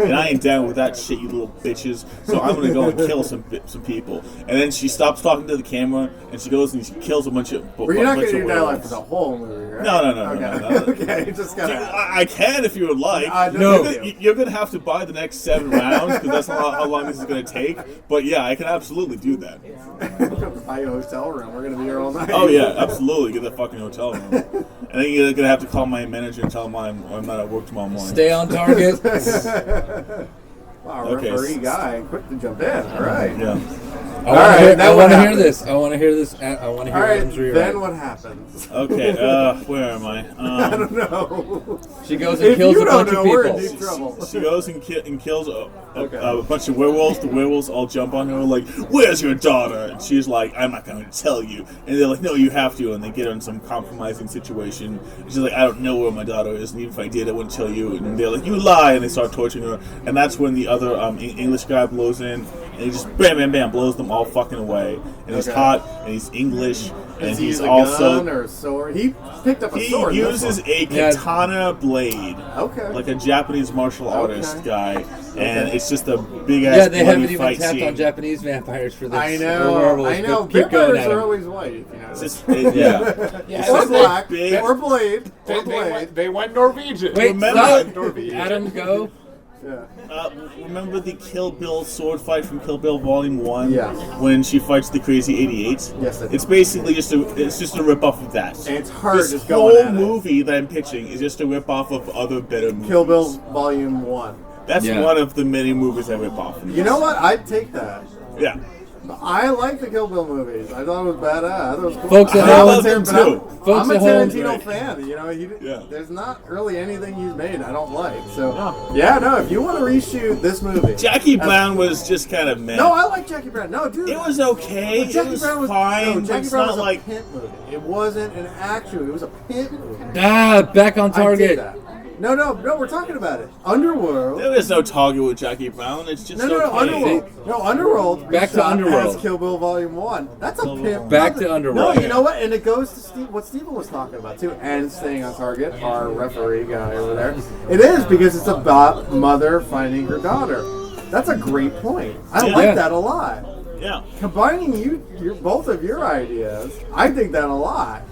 And I ain't down with that shit, you little bitches. So I'm going to go and kill some people. And then she stops talking to the camera, and she goes and she kills a bunch of... Well, you're not going to do dialogue for the whole movie, right? No. Okay, just gotta... I can if you would like. You're going to have to buy the next 7 rounds because that's not how long this is going to take. But yeah, I can absolutely do that. Buy a hotel room. We're going to be here all night. Oh yeah, absolutely. Get that fucking hotel room. And then you're going to have to call my manager and tell him I'm not at work tomorrow morning. Stay on target. Wow, referee guy, quick to jump in. All right. Yeah. I want to hear this. I want to hear this. I want to hear Adam's rewrite. Then what happens? Okay, where am I? I don't know. She goes and kills a bunch of people. We're in deep trouble. She goes and kills a bunch of werewolves. The werewolves all jump on her like, "Where's your daughter?" And she's like, "I'm not going to tell you." And they're like, "No, you have to." And they get her in some compromising situation. And she's like, "I don't know where my daughter is, and even if I did, I wouldn't tell you." And they're like, "You lie!" And they start torturing her. And that's when the other English guy blows in, and he just bam, bam, bam, blows them all fucking away. And he's hot, and he's English, and he's a also gun or a sword. He picked up a sword. He uses a katana blade, like a Japanese martial artist guy, and it's just a big ass they haven't even fight tapped scene. on Japanese vampires for this. I know. Vampires are always white. Or black, or blade. They went Norwegian. Wait, remember Norwegian. Adam, go. Remember the Kill Bill sword fight from Kill Bill Volume 1? Yeah. When she fights the crazy 88? Yes, it's basically just a rip-off of that. And it's hard. This whole movie that I'm pitching is just a rip-off of other better movies. Kill Bill Volume 1. That's one of the many movies I rip off. You know what? I'd take that. Yeah. I like the Kill Bill movies. I thought it was badass. I thought it was cool. Folks at home, I'm a Tarantino fan. You know, there's not really anything he's made I don't like. So, if you want to reshoot this movie, Jackie Brown was just kind of meh. No, I like Jackie Brown. No, dude, it was okay. Jackie Brown was fine. No, Jackie Brown was like a pimp movie. It wasn't an action movie. It was a pimp movie. Back on target. No, we're talking about it. Underworld. There is no target with Jackie Brown. It's just Underworld. No, Underworld. Back to Underworld. As Kill Bill Volume 1. That's a pimp. Back to Underworld. No, you know what? And it goes to what Steven was talking about too, and staying on target. Our referee guy over there. It is because it's about mother finding her daughter. That's a great point. I like that a lot. Yeah. Combining both of your ideas, I think that a lot.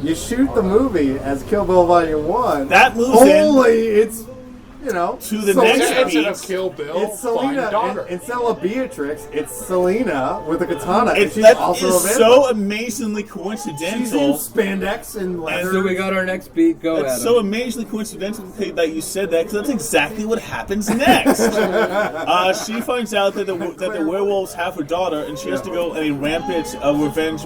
You shoot the movie as Kill Bill Volume 1. That moves it's, to the next beat of Kill Bill. It's Selena. Instead of Beatrix, it's Selena with a katana. It's so amazingly coincidental. She's in spandex and leather. So we got our next beat. Go, Adam. It's so amazingly coincidental that you said that, because that's exactly what happens next. She finds out that the werewolves have her daughter, and she has to go on a rampant revenge.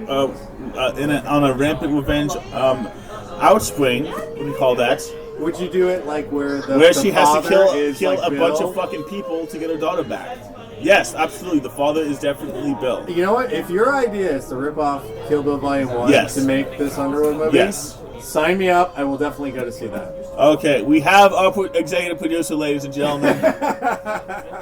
On a rampant revenge outspring. What do you call that? Would you do it like where she has to kill a bunch of fucking people to get her daughter back? Yes, absolutely. The father is definitely Bill. You know what? If your idea is to rip off Kill Bill Volume 1 to make this Underworld movie, sign me up. I will definitely go to see that. Okay, we have our executive producer, ladies and gentlemen.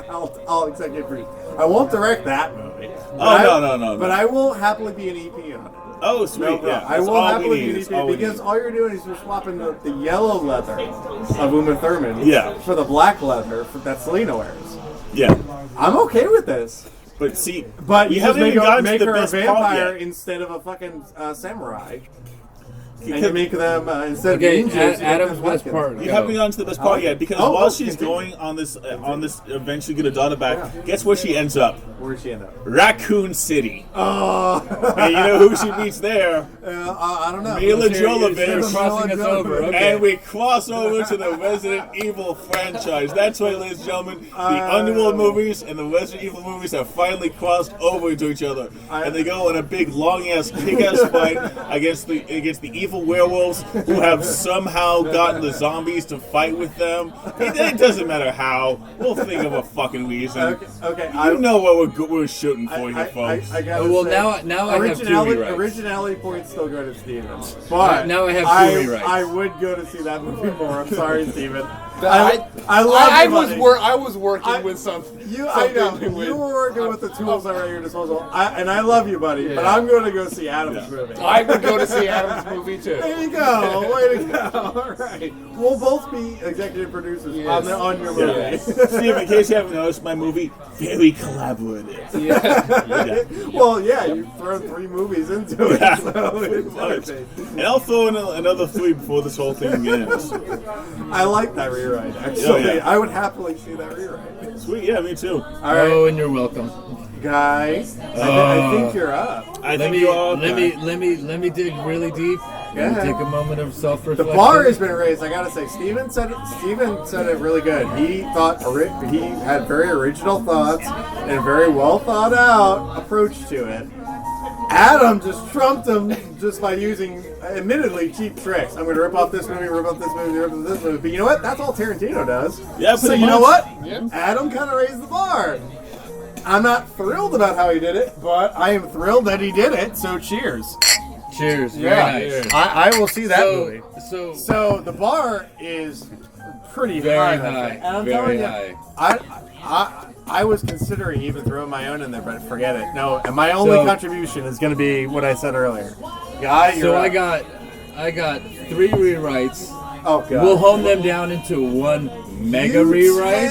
I'll executive produce. I won't direct that movie. No. But I will happily be an EP on it. Oh, sweet. I will happily be an EP because all you're doing is you're swapping the yellow leather of Uma Thurman for the black leather that Selena wears. Yeah. I'm okay with this. But see, you just make her a vampire instead of a fucking samurai. And you make them instead of ninjas. Adam's best part. You haven't gone to the best part yet, because while she's going on this eventually get her daughter back, guess where she ends up? Where'd she end up? Raccoon City. Oh. And you know who she meets there? I don't know. Mila Jovovich. Crossing us over. Okay. And we cross over to the Resident Evil franchise. That's right, ladies and gentlemen. The Underworld movies and the Resident Evil movies have finally crossed over into each other, and they go on a big, long-ass, kick-ass fight against the evil werewolves who have somehow gotten the zombies to fight with them. It doesn't matter how. We'll think of a fucking reason. Okay. You know what we're shooting for here, folks. Now I have two rewrites. Originality points still go to Steven. But now I have two rewrites. I would go to see that movie more. I'm sorry, Steven. I was working with something. I know. You were working with the tools that are at your disposal. And I love you, buddy. But I'm going to go see Adam's movie. I would go to see Adam's movie, too. There you go. Way to go. All right. We'll both be executive producers on your movie. Steve, in case you haven't noticed, my movie, very collaborative. Well, you've thrown 3 movies into it. Yeah, so it's and I'll throw in another 3 before this whole thing ends. I like that rewrite, actually. I would happily see that rewrite. Sweet, yeah, me too. All right. Oh, and you're welcome. Guys, I think you're up. Let me dig really deep. Take a moment of self-reflection. The bar has been raised. I gotta say, Steven said it really good. He had very original thoughts and a very well thought out approach to it. Adam just trumped him just by using, admittedly, cheap tricks. I'm going to rip off this movie, rip off this movie, rip off this movie. But you know what? That's all Tarantino does. Yeah, so you know what? Yeah. Adam kind of raised the bar. I'm not thrilled about how he did it, but I am thrilled that he did it. So cheers. Cheers. Very nice. I will see that movie. So the bar is pretty very high. high. And I'm very telling high. you, I was considering even throwing my own in there, but forget it. No, and my only contribution is going to be what I said earlier. I got 3 rewrites. Oh god. We'll hone them down into one mega rewrite.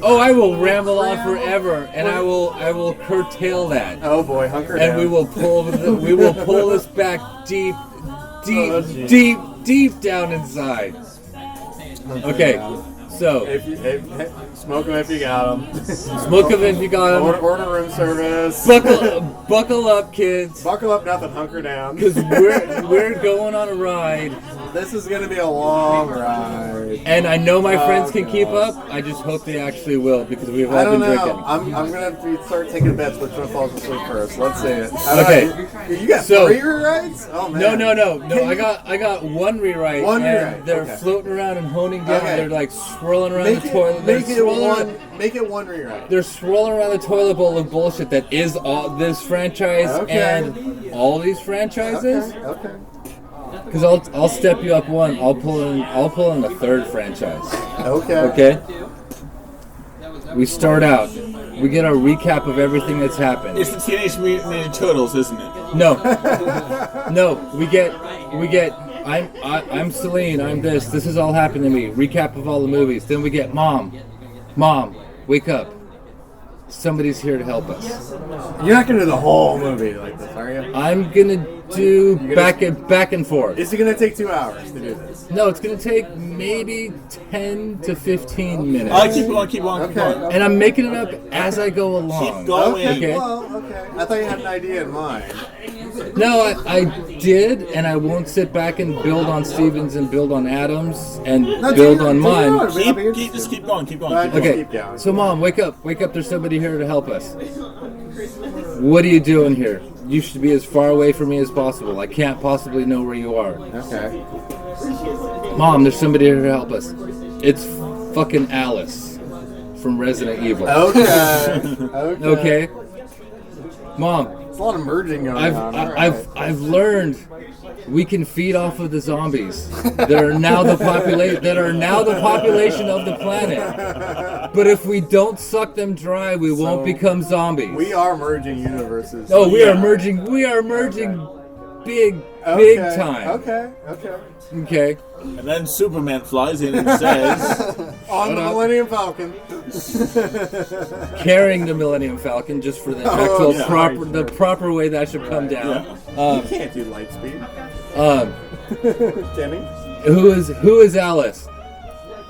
Oh, I will ramble on forever, and I will curtail that. Oh boy, hunker down. And we will pull this back deep down inside. Okay, so smoke them if you got them. Smoke them if you got them. Order room service. Buckle up, kids. Buckle up, nothing. Hunker down. Because we're going on a ride. This is going to be a long ride. And I know my friends can keep up. I just hope they actually will, because we've all been drinking. I'm going to start taking bets which one falls asleep first. Let's see it. Okay. You got 3 rewrites? Oh man. No. I got 1 rewrite. They're floating around and honing down. Okay. They're like swirling around the toilet. Make it one rewrite. They're swirling around the toilet bowl of bullshit that is all this franchise and all these franchises. Okay. Because I'll step you up one. I'll pull in the 3rd franchise. Okay. We start out. We get a recap of everything that's happened. It's the Teenage Mutant Ninja Turtles, isn't it? No. We get. I'm Celine. I'm this. This has all happened to me. Recap of all the movies. Then we get Mom, wake up. Somebody's here to help us. You're not gonna do the whole movie like this, are you? I'm gonna do back and forth. Is it gonna take 2 hours to do this? No, it's gonna take maybe 10 to 15 minutes. Keep going. And I'm making it up as I go along. Keep going. Okay. Well, okay. I thought you had an idea in mind. No, I did, and I won't sit back and build on Stevens and build on Adams and build on mine. Just keep going. Okay, so Mom, wake up. There's somebody here to help us. What are you doing here? You should be as far away from me as possible. I can't possibly know where you are. Okay. Mom, there's somebody here to help us. It's fucking Alice from Resident Evil. Okay. Mom, there's a lot of merging going on. I've learned we can feed off of the zombies that are now the population of the planet. But if we don't suck them dry, we won't become zombies. We are merging universes. Oh, we are merging big time. Okay. And then Superman flies in and says, on the Millennium Falcon. Carrying the Millennium Falcon, just for the proper way that should come down. You can't do light speed. Kenny? Who is Alice?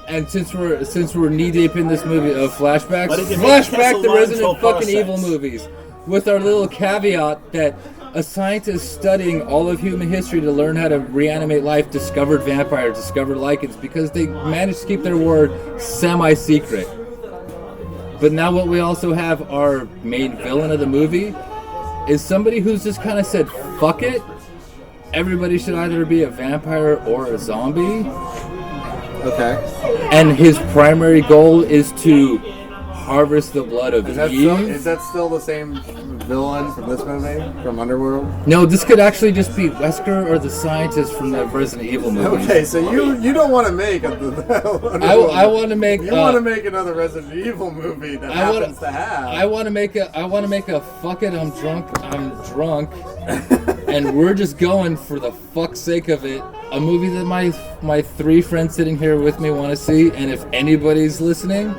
And since we're knee deep in this movie of flashbacks, flashback the Resident fucking Evil movies, with our little caveat that a scientist studying all of human history to learn how to reanimate life discovered vampires, discovered lichens, because they managed to keep their word semi-secret. But now what we also have, our main villain of the movie, is somebody who's just kind of said, fuck it. Everybody should either be a vampire or a zombie. Okay. And his primary goal is to harvest the blood of Eve. Is that still the same villain from this movie, from Underworld? No, this could actually just be Wesker or the scientist from the Resident Evil movie. Okay, so you don't want to make I want to make. You want to make another Resident Evil movie that happens to have. I want to make a fuck it. I'm drunk, and we're just going for the fuck's sake of it. A movie that my 3 friends sitting here with me want to see, and if anybody's listening,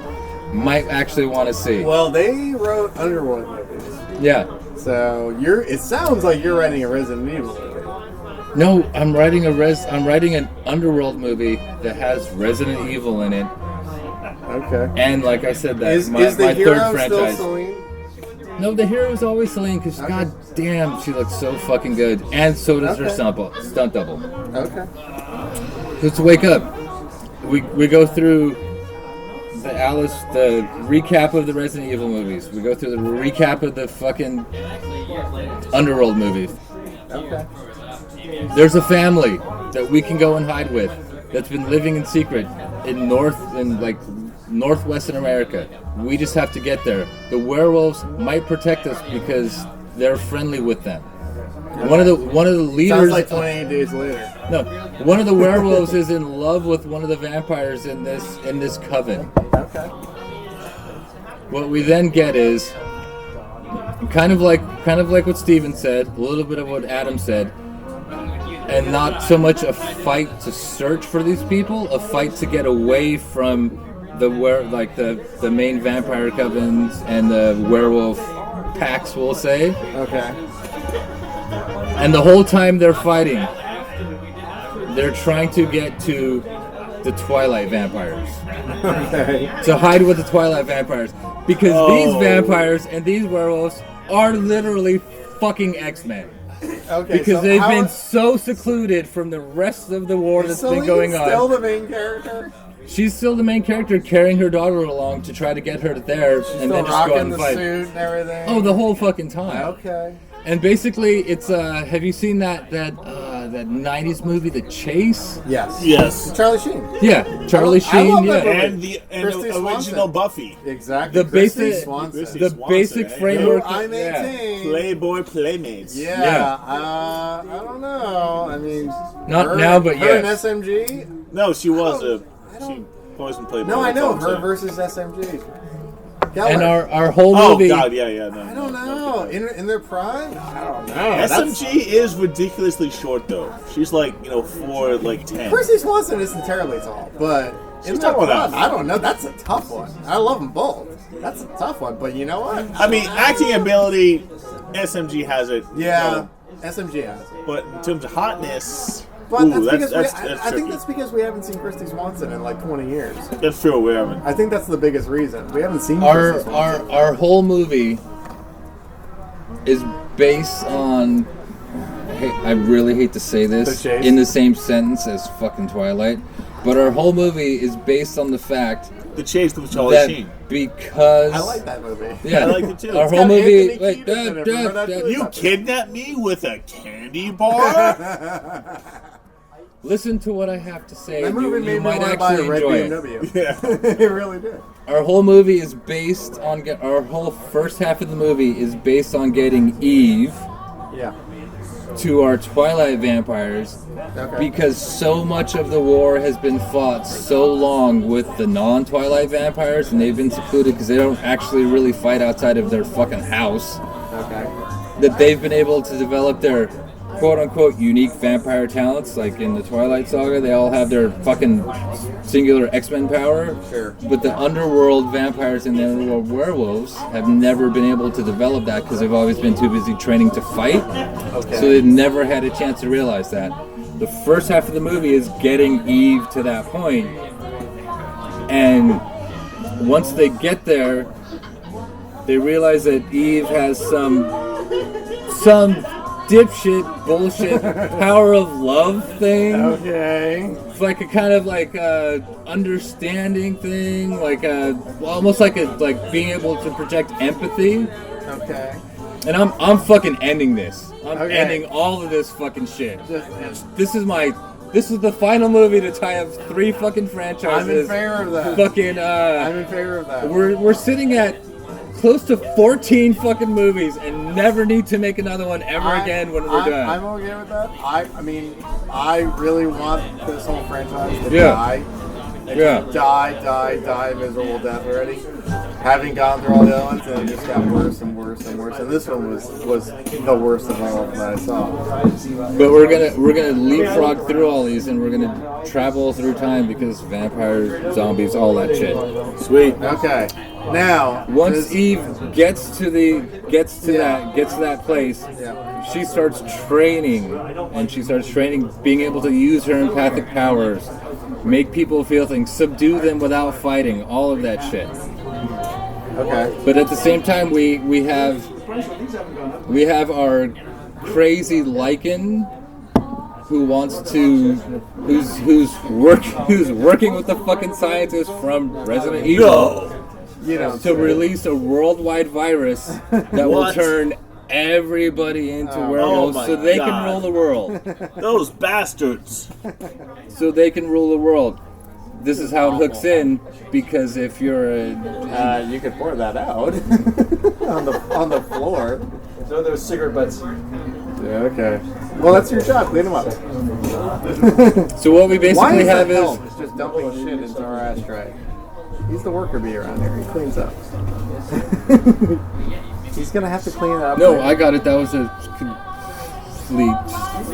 might actually want to see. Well, they wrote Underworld movies. Yeah. So it sounds like you're writing a Resident Evil movie. No, I'm writing an Underworld movie that has Resident Evil in it. Okay. And like I said, that's my 3rd franchise. Still Celine? No, the hero is always Celine because god damn, she looks so fucking good, and so does her stunt double. Okay. Let's wake up. We go through the recap of the Resident Evil movies. We go through the recap of the fucking Underworld movies. Okay. There's a family that we can go and hide with that's been living in secret in northwestern America. We just have to get there. The werewolves might protect us because they're friendly with them. Okay. One of the leaders. Sounds like 28 Days Later. No, one of the werewolves is in love with one of the vampires in this coven. Okay. what we then get is kind of like what Steven said, a little bit of what Adam said, and not so much a fight to search for these people, a fight to get away from the main vampire covens and the werewolf packs, we'll say. Okay. And the whole time they're fighting, they're trying to get to the Twilight vampires. Okay. To hide with the Twilight vampires. Because these vampires and these werewolves are literally fucking X-Men. Okay. Because they've been so secluded from the rest of the war that's been going on. Still the main character? She's still the main character, carrying her daughter along to try to get her there, and then just go out and fight. Suit and everything. Oh, the whole fucking time. Okay. And basically, it's have you seen that 90s movie, The Chase? Yes. Charlie Sheen. Yeah, Charlie Sheen. love Yeah, that movie. And the Christy original Swanson. Buffy. Exactly. the Christy basic, Swanson. Christy the Swanson, basic eh? framework. I maintain. Playboy Playmates. Yeah. I don't know. I mean, Not now, but her yes. and SMG. No, she was don't- she always been Playboy. No, I know That's all her I'm versus SMG. And our whole saying. movie. Oh God, yeah, no. I don't know. In their prime, I don't know. SMG is ridiculously short though. She's like 4'10". Christy Swanson isn't terribly tall, but in their tall enough. prime, I don't know. That's a tough one. I love them both. That's a tough one, but you know what? I mean, acting ability, SMG has it. Yeah, SMG has it. But in terms of hotness, But ooh, that's that's I think tricky. that's because we haven't seen Christy Swanson in like 20 years. That's true. We haven't. I think that's the biggest reason. We haven't seen Our Christy Swanson. our whole movie is based on. I really hate to say this The Chase? in the same sentence as fucking Twilight, but our whole movie is based on the fact The Chase with Charlie that Sheen. because I like that movie. yeah, I like it too. Our It's whole got movie. Anthony Wait, Kiedis in it. Remember that? You kidnapped me with a candy bar? listen to what I have to say. That and movie you made me might want to buy a actually red enjoy it. BMW. Yeah. It really did. Our whole movie is based on our whole first half of the movie is based on getting Eve Yeah. to our Twilight vampires Okay. because so much of the war has been fought so long with the non-Twilight vampires, and they've been secluded because they don't actually really fight outside of their fucking house, Okay. that they've been able to develop their quote-unquote unique vampire talents. Like in the Twilight Saga, they all have their fucking singular X-Men power. Sure. But the Underworld vampires and the Underworld werewolves have never been able to develop that because they've always been too busy training to fight. Okay. So they've never had a chance to realize that. The first half of the movie is getting Eve to that point. And once they get there, they realize that Eve has some dipshit bullshit power of love thing. Okay. It's like a kind of like understanding thing, like almost like being able to project empathy. Okay. And I'm fucking ending this. I'm Okay. ending all of this fucking shit. Just, This is the final movie to tie up 3 fucking franchises. I'm in favor of that. Fucking I'm in favor of that. we're sitting at close to 14 fucking movies and never need to make another one ever again when we're done. I'm okay with that. I mean, I really want this whole franchise to Yeah. die. And Yeah. just die a miserable death already. Having gone through all the other ones, and it just got worse and worse and worse. And this one was the worst of all that I saw. But we're gonna leapfrog through all these, and we're gonna travel through time because vampires, zombies, all that shit. Sweet. Okay. Now, Once Eve gets to that place, Yeah. she starts training, being able to use her empathic powers, make people feel things, subdue them without fighting, all of that shit. Okay. But at the same time, we have our crazy Lycan who's working with the fucking scientist from Resident Evil. No. You know, To release a worldwide virus that will What? turn everybody into werewolves my so they can God. rule the world. Those bastards. So they can rule the world. This is how it hooks in, because if you're a... you could pour that out on the floor. Throw those cigarette butts. Yeah, okay. Well, that's your job. Clean them up. So what we Why basically is have that is... help? It's just dumping shit into our ashtray. He's the worker bee around here. He cleans up. He's gonna have to clean up. No, I got it. That was a complete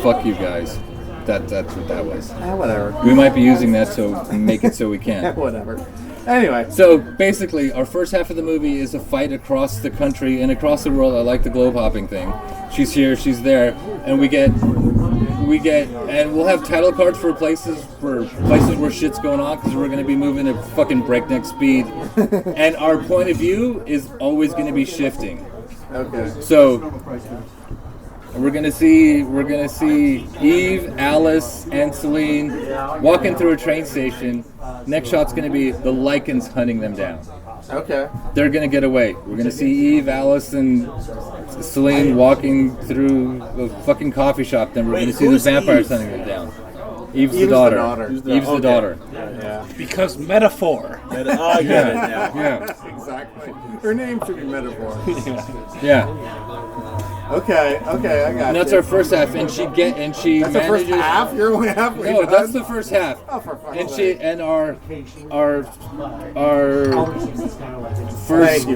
fuck you guys. That's what that was. Whatever. We might be using that to make it so we can. Whatever. Anyway. So basically, our first half of the movie is a fight across the country and across the world. I like the globe hopping thing. She's here, she's there, and we get, and we'll have title cards for places where shit's going on because we're going to be moving at fucking breakneck speed, and our point of view is always going to be shifting. Okay. So we're gonna see Eve, Alice, and Celine walking through a train station. Next shot's gonna be the Lycans hunting them down. Okay. They're gonna get away. We're gonna see Eve, Alice, and Celine walking through the fucking coffee shop. Then we're gonna see the vampires hunting them down. Eve's the daughter. Eve's the daughter. Yeah. Because metaphor. I get it now. Yeah. Exactly. Her name should be Metaphor. Yeah. Okay, I got And that's our first half, and she That's manages. the first half? You're only halfway No, done? that's the first half. Oh, for fuck's And sake.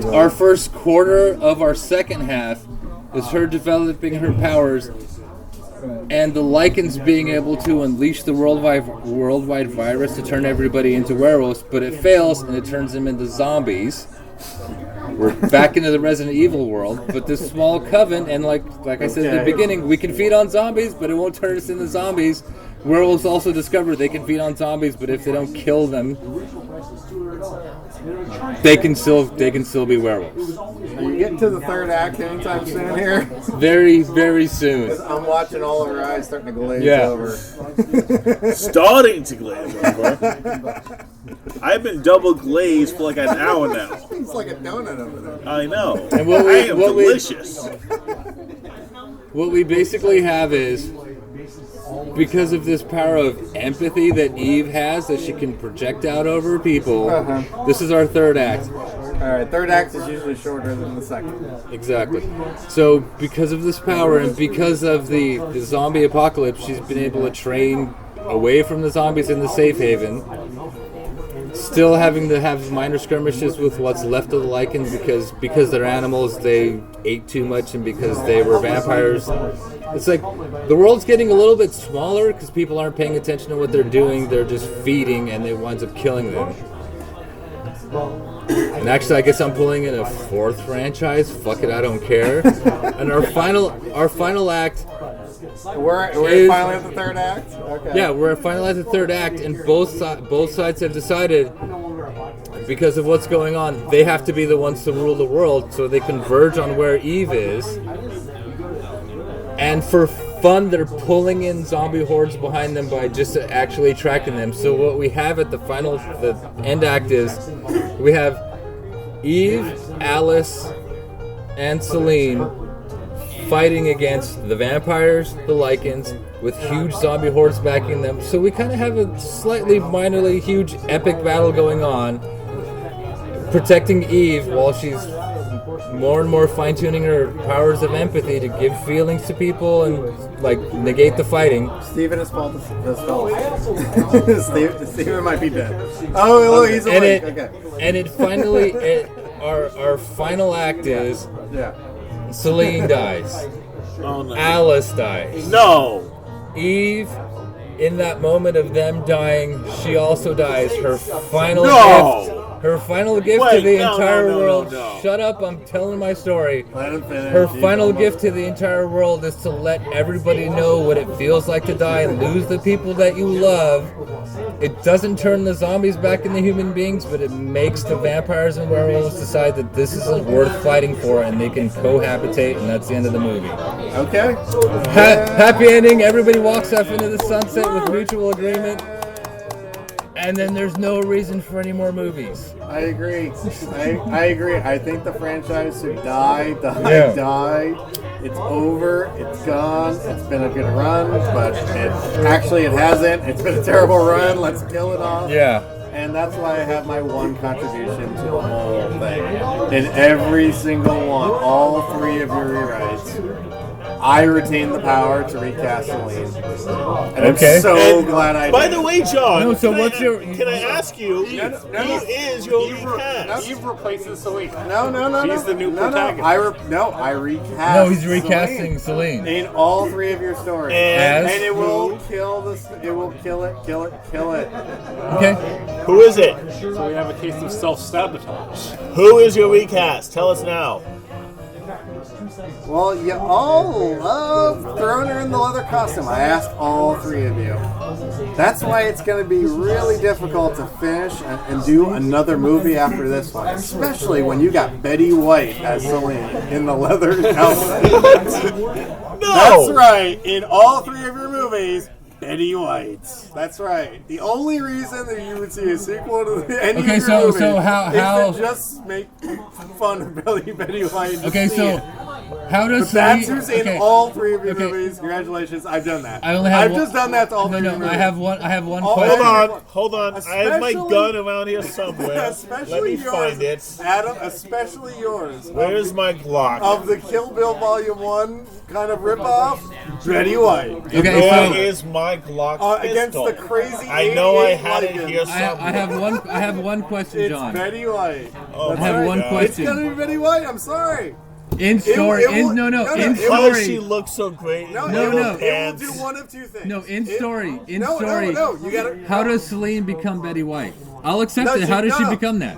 our first quarter of our second half is her developing her powers, and the Lycans being able to unleash the worldwide virus to turn everybody into werewolves, but it fails and it turns them into zombies. We're back into the Resident Evil world, but this small coven, and like I said in the beginning, we can feed on zombies, but it won't turn us into zombies. Werewolves also discovered they can feed on zombies, but if they don't kill them, they can still be werewolves. Are you getting to the third act anytime soon here? Very, very soon. I'm watching all of her eyes starting to glaze over. Starting to glaze over. I've been double glazed for like an hour now. It's like a donut over there. I know. And I am delicious. What we basically have is, because of this power of empathy that Eve has that she can project out over people, this is our third act. Alright, third act is usually shorter than the second. Exactly. So because of this power and because of the zombie apocalypse, she's been able to train away from the zombies in the safe haven, still having to have minor skirmishes with what's left of the Lycans because they're animals, they ate too much, and because they were vampires. It's like the world's getting a little bit smaller because people aren't paying attention to what they're doing. They're just feeding, and it winds up killing them. And actually, I guess I'm pulling in a fourth franchise. Fuck it, I don't care. And our final act. We're finally at the third act? Okay. Yeah, we're finally at the third act, and both sides have decided, because of what's going on, they have to be the ones to rule the world, so they converge on where Eve is. And for fun, they're pulling in zombie hordes behind them by just actually tracking them. So what we have at the end act is, we have Eve, Alice, and Celine fighting against the vampires, the Lycans, with huge zombie hordes backing them. So we kind of have a slightly minorly huge epic battle going on, protecting Eve while she's more and more fine-tuning her powers of empathy to give feelings to people and like negate the fighting. Steven is false. Steven might be dead. Oh, look, he's awake. And it finally, our final act is, Celine dies. Oh, no. Alice dies. No. Eve, in that moment of them dying, she also dies. Her final gift to the entire world. No. Shut up! I'm telling my story. Let him finish. Her final gift to the entire world is to let everybody know what it feels like to die and lose the people that you love. It doesn't turn the zombies back into human beings, but it makes the vampires and werewolves decide that this isn't worth fighting for, and they can cohabitate, and that's the end of the movie. Okay. Happy ending. Everybody walks off into the sunset with mutual agreement. And then there's no reason for any more movies. I agree. I agree. I think the franchise should die. It's over. It's gone. It's been a good run, but it hasn't. It's been a terrible run. Let's kill it off. Yeah. And that's why I have my one contribution to the whole thing. In every single one, all three of your rewrites, I retain the power to recast Celine. And Okay. I'm so glad I did. By the way, John, No, so can what's I, your- Can I ask you, who is your recast? Eve replaces Celine. No. She's the new no, protagonist. I recast. No, he's recasting Celine. in all three of your stories, And and it will kill this. It will kill it. Okay. who is it? So we have a case of self-sabotage. Who is your recast? Tell us now. Well, you all love throwing her in the leather costume. I asked all three of you. That's why it's going to be really difficult to finish and do another movie after this one, especially when you got Betty White as Celine in the leather outfit. No! That's right. In all three of your movies, Betty White. That's right. The only reason that you would see a sequel to any Okay, of your movies so how- is to just make fun of Betty White. and Okay, see so it. how does That's Celine? who's in Okay. all three of your Okay. movies. Congratulations, I've done that. I only have I've one- just done that to all No, three no. of your I movies. have one. I have one Oh, question. Hold on. I have my Especially- gun around here somewhere. Especially Let me yours, find it. Adam. Especially yours. Where's my Glock? Of the Kill Bill Volume 1 kind of ripoff, Betty White. Okay, Where so is my Glock Against pistol? the crazy I know I 88 had it Lycan. here somewhere. I have one question, It's John. Betty White. Oh I have my one God. question. It's gonna be Betty White. I'm sorry. In story, It will- in no, in Why does story. she look so great? No, in No, it her will, no. it will pants? do one of two things. No, in story. No, you gotta. How does Celine become Betty White? I'll accept No, it. How does she no. become that?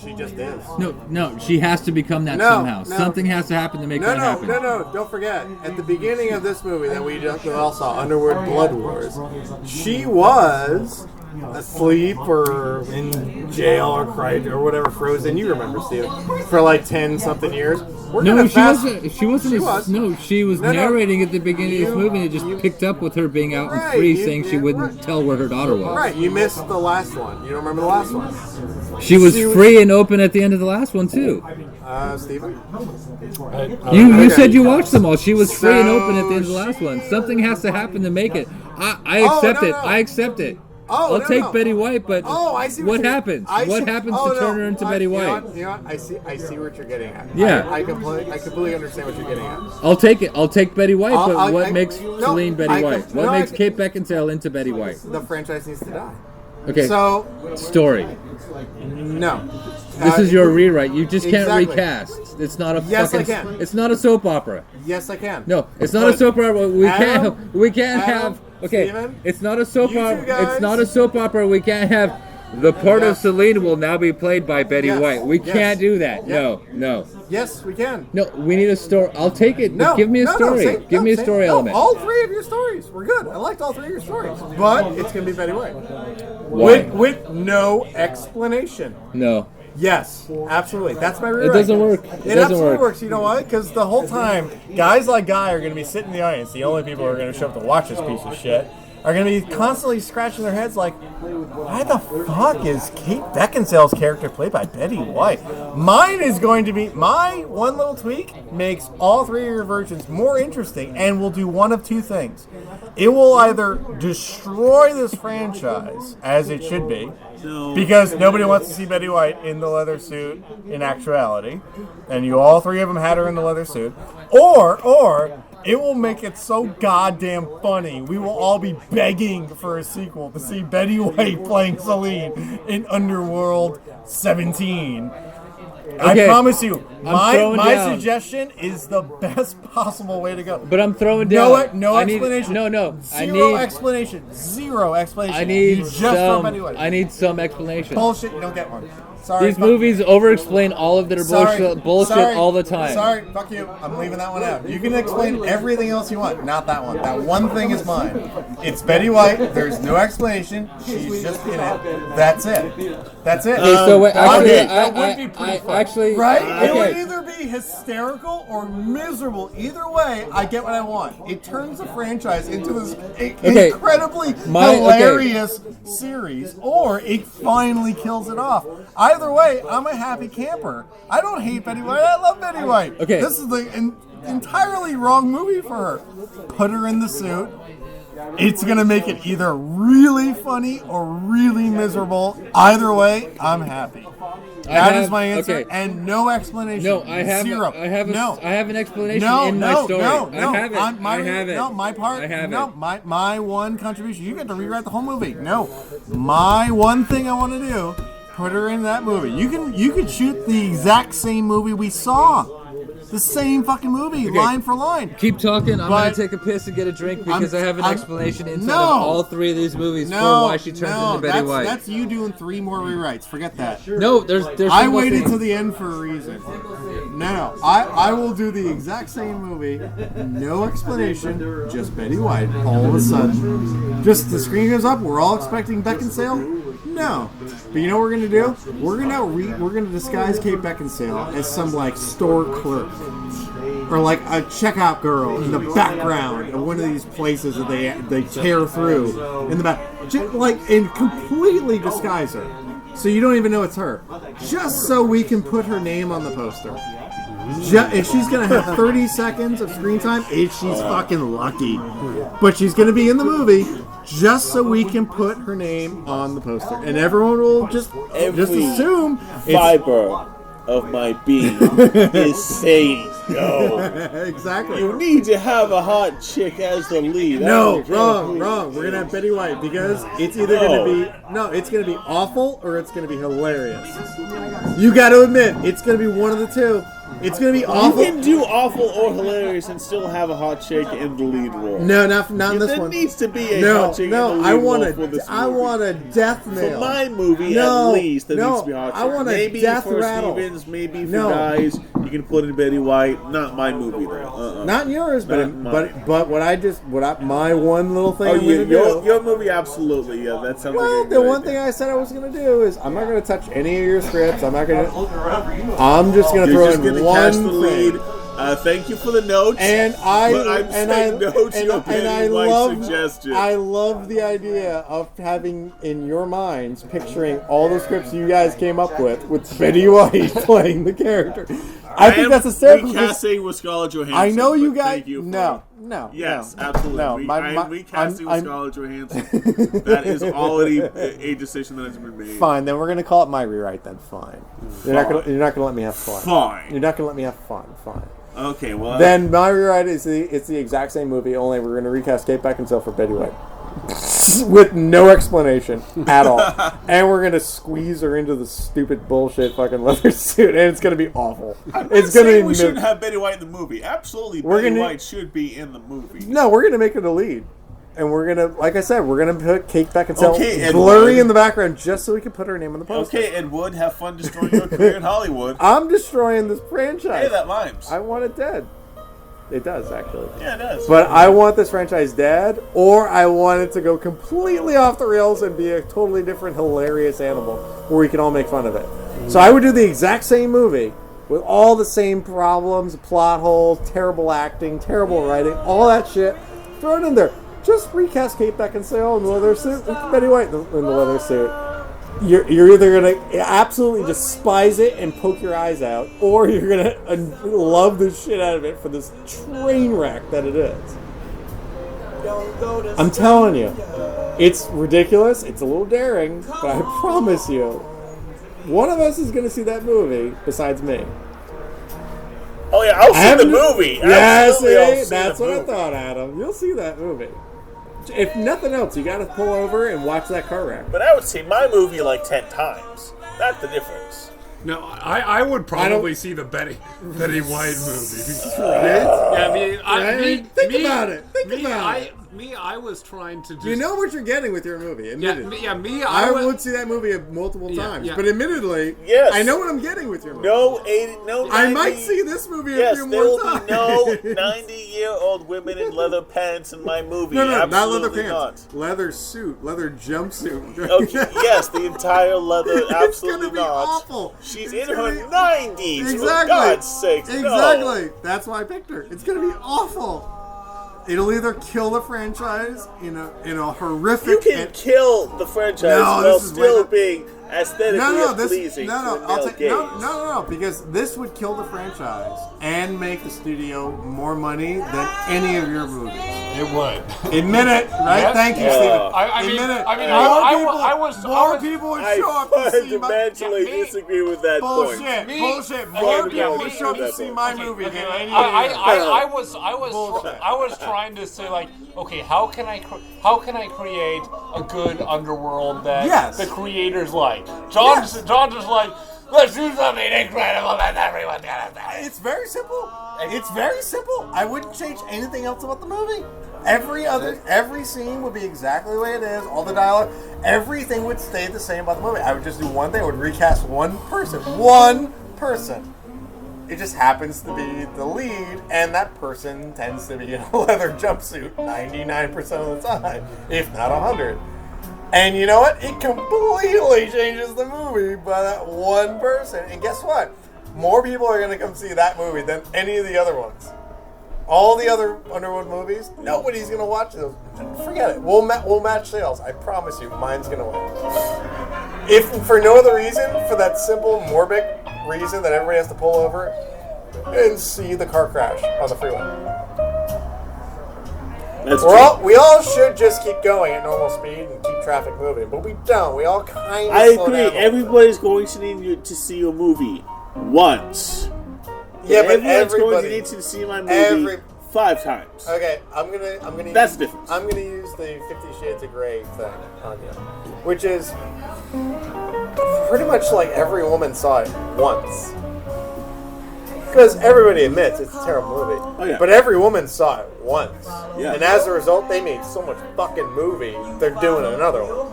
She just is. No, she has to become that No, somehow. no. Something has to happen to make that happen. No. Don't forget. At the beginning of this movie that we all saw, Underworld Blood Wars, she was asleep or in jail or cried or whatever, frozen. You remember, Steve? For like 10-something years. No, she wasn't. She wasn't. She was. No, she was No, no. narrating at the beginning of this You- movie, and it just picked up with her being out and Right, free, you- saying she yeah, wouldn't right. tell where her daughter was. Right, you missed the last one. You don't remember the last one? She was free and open at the end of the last one too. Steven? You Okay. said you watched them all. She was free and So open at the end of the last one. Something has to happen to make it. I Oh, accept no, it. no. I accept it. Oh, I'll no, take no. Betty White, but Oh, I see. what you're- happens? I What see- happens oh, to turn her into Betty You know White? what? You know what? I see what you're getting at. Yeah. I completely understand what you're getting at. I'll take it. I'll take Betty White, but I'll- what I- makes no, Celine Betty I can- White? What no, I makes can- Kate Beckinsale into Betty White? The franchise needs to die. Okay, So, story. no. This is your rewrite. You just can't exactly. recast. It's not a Yes, I fucking. can. It's not a soap opera. Yes, I can. No, it's not a soap opera. We Adam, can't. We can't Adam, have. Okay, Steven, it's not a soap you two opera. guys- It's not a soap opera. We can't have. The part of Yes. Celine will now be played by Betty Yes. White. We Yes. can't do that. Yeah. No. Yes, we can. No, we need a story. I'll take it. No, Give me a no, story. say- Give no, me a say- story no, element. All three of your stories were good. I liked all three of your stories, but it's gonna be Betty White Why? with no explanation. No. Yes, absolutely. That's my rewrite. It doesn't work. It absolutely works. You know why? Because the whole time, guys like Guy are going to be sitting in the audience. The only people who are going to show up to watch this piece of shit are going to be constantly scratching their heads like, why the fuck is Kate Beckinsale's character played by Betty White? Mine is going to be, my one little tweak makes all three of your versions more interesting and will do one of two things. It will either destroy this franchise, as it should be, because nobody wants to see Betty White in the leather suit in actuality, and you all three of them had her in the leather suit, or it will make it so goddamn funny. We will all be begging for a sequel to see Betty White playing Celine in Underworld 17. Okay. I promise you, my throwing down. suggestion is the best possible way to go. But I'm throwing down. No I need- explanation. No. Zero explanation. Zero explanation. I need You just throw Betty some. White. I need some explanation. Bullshit. You don't get one. Sorry. These fuck- movies over-explain all of their bullshit sorry, all the time. Sorry, fuck you. I'm leaving that one out. You can explain everything else you want, not that one. That one thing is mine. It's Betty White. There's no explanation. She's just in it. That's it. That's it. Okay, so wait, actually, okay. actually, Right? It would Okay. either be hysterical or miserable. Either way, I get what I want. It turns the franchise into this Okay. incredibly Okay. hilarious series, or it finally kills it off. Either way, I'm a happy camper. I don't hate Betty White. I love Betty White. Okay. This is the entirely wrong movie for her. Put her in the suit. It's going to make it either really funny or really miserable. Either way, I'm happy. That is my answer, okay. And no explanation. No, I have. Zero. I have. I have an explanation in my story. No, I have it. I have it. No, my part. I have no, it. my one contribution. You get to rewrite the whole movie. No, my one thing I want to do. Put her in that movie. You could shoot the exact same movie we saw. The same fucking movie, okay. Line for line. Keep talking. I'm going to take a piss and get a drink because I have an explanation inside of all three of these movies for why she turns into Betty White. That's you doing 3 more rewrites. Forget that. No, there's I waited till the end for a reason. No. I will do the exact same movie. No explanation. Just Betty White. All of a sudden. Just the screen goes up. We're all expecting Beckinsale. No. But you know what we're going to do? We're going to disguise Kate Beckinsale as some like store clerk. Or like a checkout girl in the background of one of these places that they tear through in the back, and completely disguise her, so you don't even know it's her, just so we can put her name on the poster. And she's gonna have 30 seconds of screen time if she's fucking lucky, but she's gonna be in the movie just so we can put her name on the poster, and everyone will just assume fiber of my being is saying no. Exactly. You need to have a hot chick as the lead. No, wrong. We're gonna have Betty White because it's either it's gonna be awful or it's gonna be hilarious. You got to admit, it's gonna be one of the two. It's gonna be awful. You can do awful or hilarious and still have a hot chick in the lead role. No, not in this one. There needs to be a hot chick in the lead role for this movie. I want a death nail. For my movie, at least, there needs to be a hot chick. I want a death rattle. Maybe for Stevens, maybe for guys, you can put in Betty White. Not my movie, though. Not yours, but my one little thing. Your movie, absolutely. Yeah, that sounds like a the one thing I said I was gonna do is I'm not gonna touch any of your scripts. I'm just gonna throw in one the lead. Thank you for the notes. And I love the idea of having in your minds picturing all the scripts you guys came up with Betty White playing the character. I think that's a step. Recasting with Scarlett Johansson. I know you guys. Thank you for no. Yes, absolutely. No, I'm recasting with Scarlett Johansson. That is already a decision that has been made. Fine, then we're gonna call it my rewrite. Then fine. You're not gonna let me have fun. Fine. You're not gonna let me have fun. Fine. Okay, well. Then my rewrite is it's the exact same movie. Only we're gonna recast Kate Beckinsale for Betty White. With no explanation at all. And we're going to squeeze her into the stupid bullshit fucking leather suit, and it's going to be awful. It's going to be. We shouldn't have Betty White in the movie. Absolutely, Betty White should be in the movie. No, we're going to make her the lead. And we're going to, like I said, we're going to put Kate Beckinsale blurry in the background just so we can put her name on the poster. Okay, Ed Wood, have fun destroying your career in Hollywood. I'm destroying this franchise. Hey, that rhymes. I want it dead. It does, actually. Yeah, it does. But I want this franchise dead, or I want it to go completely off the rails and be a totally different, hilarious animal where we can all make fun of it. So I would do the exact same movie with all the same problems, plot holes, terrible acting, terrible writing, all that shit. Throw it in there. Just recast Kate Beckinsale in the leather suit with Betty White in the leather suit. You're either going to absolutely despise it and poke your eyes out, or you're going to love the shit out of it for this train wreck that it is. I'm telling you, it's ridiculous, it's a little daring, but I promise you, one of us is going to see that movie besides me. Oh yeah, I'll see the movie. Yeah, see, that's what I thought, Adam. You'll see that movie. If nothing else, you got to pull over and watch that car wreck. But I would see my movie like 10 times. That's the difference. No, I would probably see the Betty White movie. Right? Yeah, think about it. I was trying to just... You know what you're getting with your movie, admittedly. I would see that movie multiple times. Yeah. But admittedly, yes. I know what I'm getting with your movie. No 90, I might see this movie a few more times. There will be no 90-year-old women in leather pants in my movie. No, absolutely not leather pants. Not. Leather suit, leather jumpsuit. Okay, yes, the entire leather, absolutely it's gonna be not. Awful. She's in her 90s, exactly. for God's sake. Exactly. No. That's why I picked her. It's gonna be awful. It'll either kill the franchise in a horrific. You can kill the franchise while still being aesthetically pleasing. No, because this would kill the franchise and make the studio more money than any of your movies. It would. Admit it, right? Yes. Thank you, Steven. More people would show up to see my fundamentally disagree with that point. Bullshit. More people would show up to see my movie than any of I was trying to say, like, okay, how can I create a good Underworld that the creators like? John's just like, let's do something incredible that everyone's gonna say. It's very simple. I wouldn't change anything else about the movie. Every scene would be exactly the way it is. All the dialogue, everything would stay the same about the movie. I would just do one thing. I would recast one person. It just happens to be the lead, and that person tends to be in a leather jumpsuit 99% of the time, if not 100. And you know what? It completely changes the movie by that one person. And guess what? More people are going to come see that movie than any of the other ones. All the other Underworld movies, nobody's going to watch those. Forget it. We'll match sales. I promise you, mine's going to win. If for no other reason, for that simple, morbid reason that everybody has to pull over and see the car crash on the freeway. We all should just keep going at normal speed and keep traffic moving, but we don't. We all kind of. I agree. Everybody's going to need to see a movie once. Yeah, but everyone's going to need to see my movie 5 times. Okay, I'm gonna. That's the difference. I'm gonna use the 50 Shades of Grey thing on you, which is pretty much like every woman saw it once. Because everybody admits it's a terrible movie. Oh, yeah. But every woman saw it once. Yeah. And as a result, they made so much fucking movie, they're doing another one.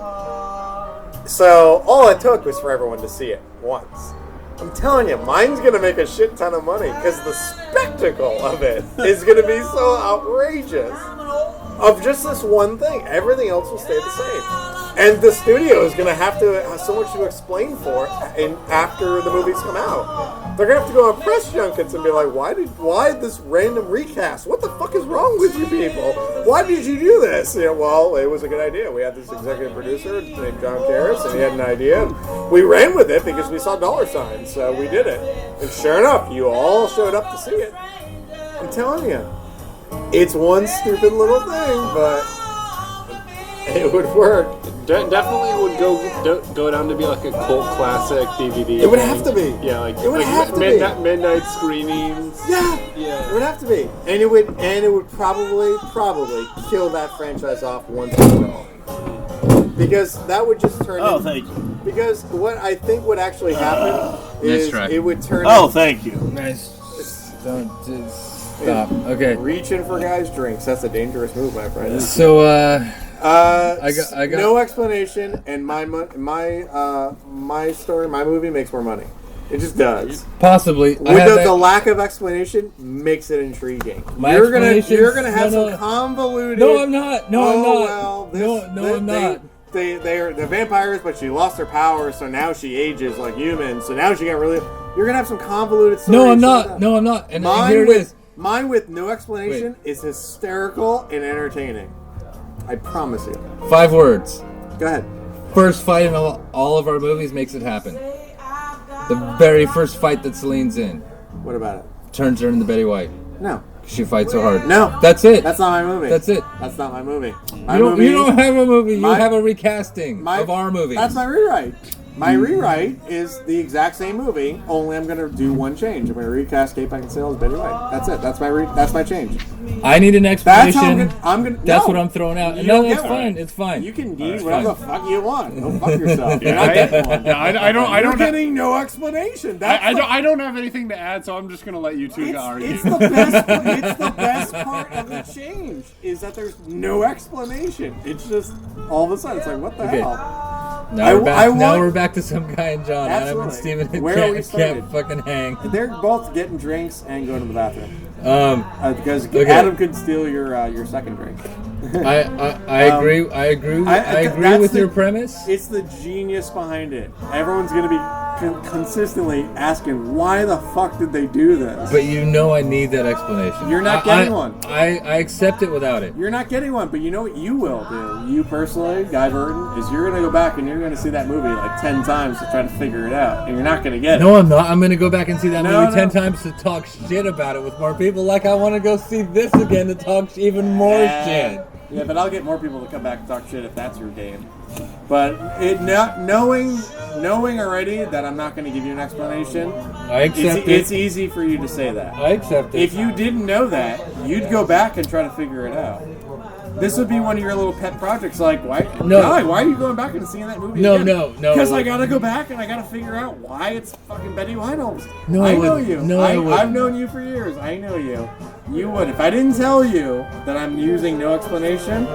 So all it took was for everyone to see it once. I'm telling you, mine's going to make a shit ton of money because the spectacle of it is going to be so outrageous. Of just this one thing. Everything else will stay the same. And the studio is going to have so much to explain for after the movies come out. They're going to have to go on press junkets and be like, why this random recast? What the fuck is wrong with you people? Why did you do this? Well, it was a good idea. We had this executive producer named John Karras, and he had an idea. And we ran with it because we saw dollar signs, so we did it. And sure enough, you all showed up to see it. I'm telling you. It's one stupid little thing, but it would work. Definitely would go down to be like a cult classic DVD. It would have to be. Yeah, like it would have to be midnight screenings. Yeah, it would have to be, and it would probably kill that franchise off once and for all. Because that would just turn. Oh, thank you. Because what I think would actually happen is it would turn. Oh, thank you. Nice. Don't stop. Okay. Reaching for guys' drinks. That's a dangerous move, my friend. So, I got no explanation, and my story, my movie makes more money. It just does. Possibly. With the lack of explanation makes it intriguing. You're gonna have some convoluted. No, I'm not. No, I'm not. Well, I'm not. They're vampires, but she lost her power, so now she ages like humans. So now she got really. You're gonna have some convoluted stories. No, I'm not. No, I'm not. And here it is. Mine with no explanation is hysterical and entertaining. I promise you. 5 words. Go ahead. First fight in all of our movies makes it happen. The very first fight that Celine's in. What about it? Turns her into Betty White. No. She fights so hard. No. That's it. That's not my movie. That's it. That's not my movie. You don't have a movie. You have a recasting of our movie. That's my rewrite. My rewrite is the exact same movie, only I'm going to do one change. I'm going to recast Kate Beckinsale as Betty White. That's it. That's my change. I need an explanation. That's what I'm throwing out. No, it's fine. It's fine. You can need whatever the fuck you want. Go fuck yourself. You're not getting one. I don't. You're getting no explanation. I don't have anything to add, so I'm just going to let you two argue. It's the best part of the change is that there's no explanation. It's just all of a sudden it's like, what the hell? Now we're back to some guy and John. Adam and Steven can't fucking hang. They're both getting drinks and going to the bathroom. Because Adam could steal your second drink. I agree. I agree with your premise. It's the genius behind it. Everyone's going to be consistently asking, why the fuck did they do this? But you know I need that explanation. You're not getting one. I accept it without it. You're not getting one, but you know what you will do? You personally, Guy Burton, is you're going to go back and you're going to see that movie like 10 times to try to figure it out, and you're not going to get it. No, I'm not. I'm going to go back and see that movie 10 times to talk shit about it with more people, like I want to go see this again to talk even more shit. Yeah, but I'll get more people to come back and talk shit if that's your game. But knowing already that I'm not going to give you an explanation, I accept it. It's easy for you to say that. I accept it. If you didn't know that, you'd go back and try to figure it out. This would be one of your little pet projects. Like, why are you going back and seeing that movie again? No. Because I got to go back and I got to figure out why it's fucking Betty White. No, I know you. No, I wouldn't. I've known you for years. I know you. You would. If I didn't tell you that I'm using no explanation,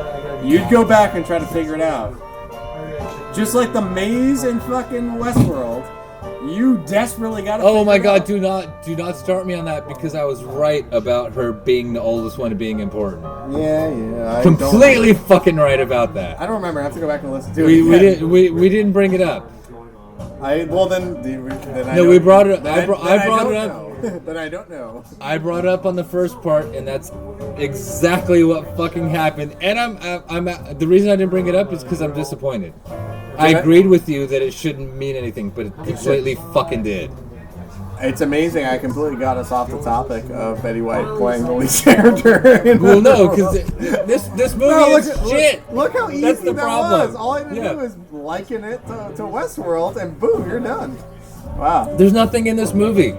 you'd go back and try to figure it out. Just like the maze in fucking Westworld, you desperately got to figure it out. Oh my god, do not start me on that, because I was right about her being the oldest one and being important. Yeah. Completely fucking right about that. I don't remember. I have to go back and listen to it. We didn't bring it up. We brought it up. I brought it up. But I don't know. I brought it up on the first part, and that's exactly what fucking happened. And I'm the reason I didn't bring it up is because I'm disappointed. I agreed with you that it shouldn't mean anything, but it completely fucking did. It's amazing. I completely got us off the topic of Betty White playing the lead character. Well, no, because this movie is shit. Look how easy That's the that problem. was. All I had to do was liken it to Westworld, and boom, you're done. Wow. There's nothing in this movie.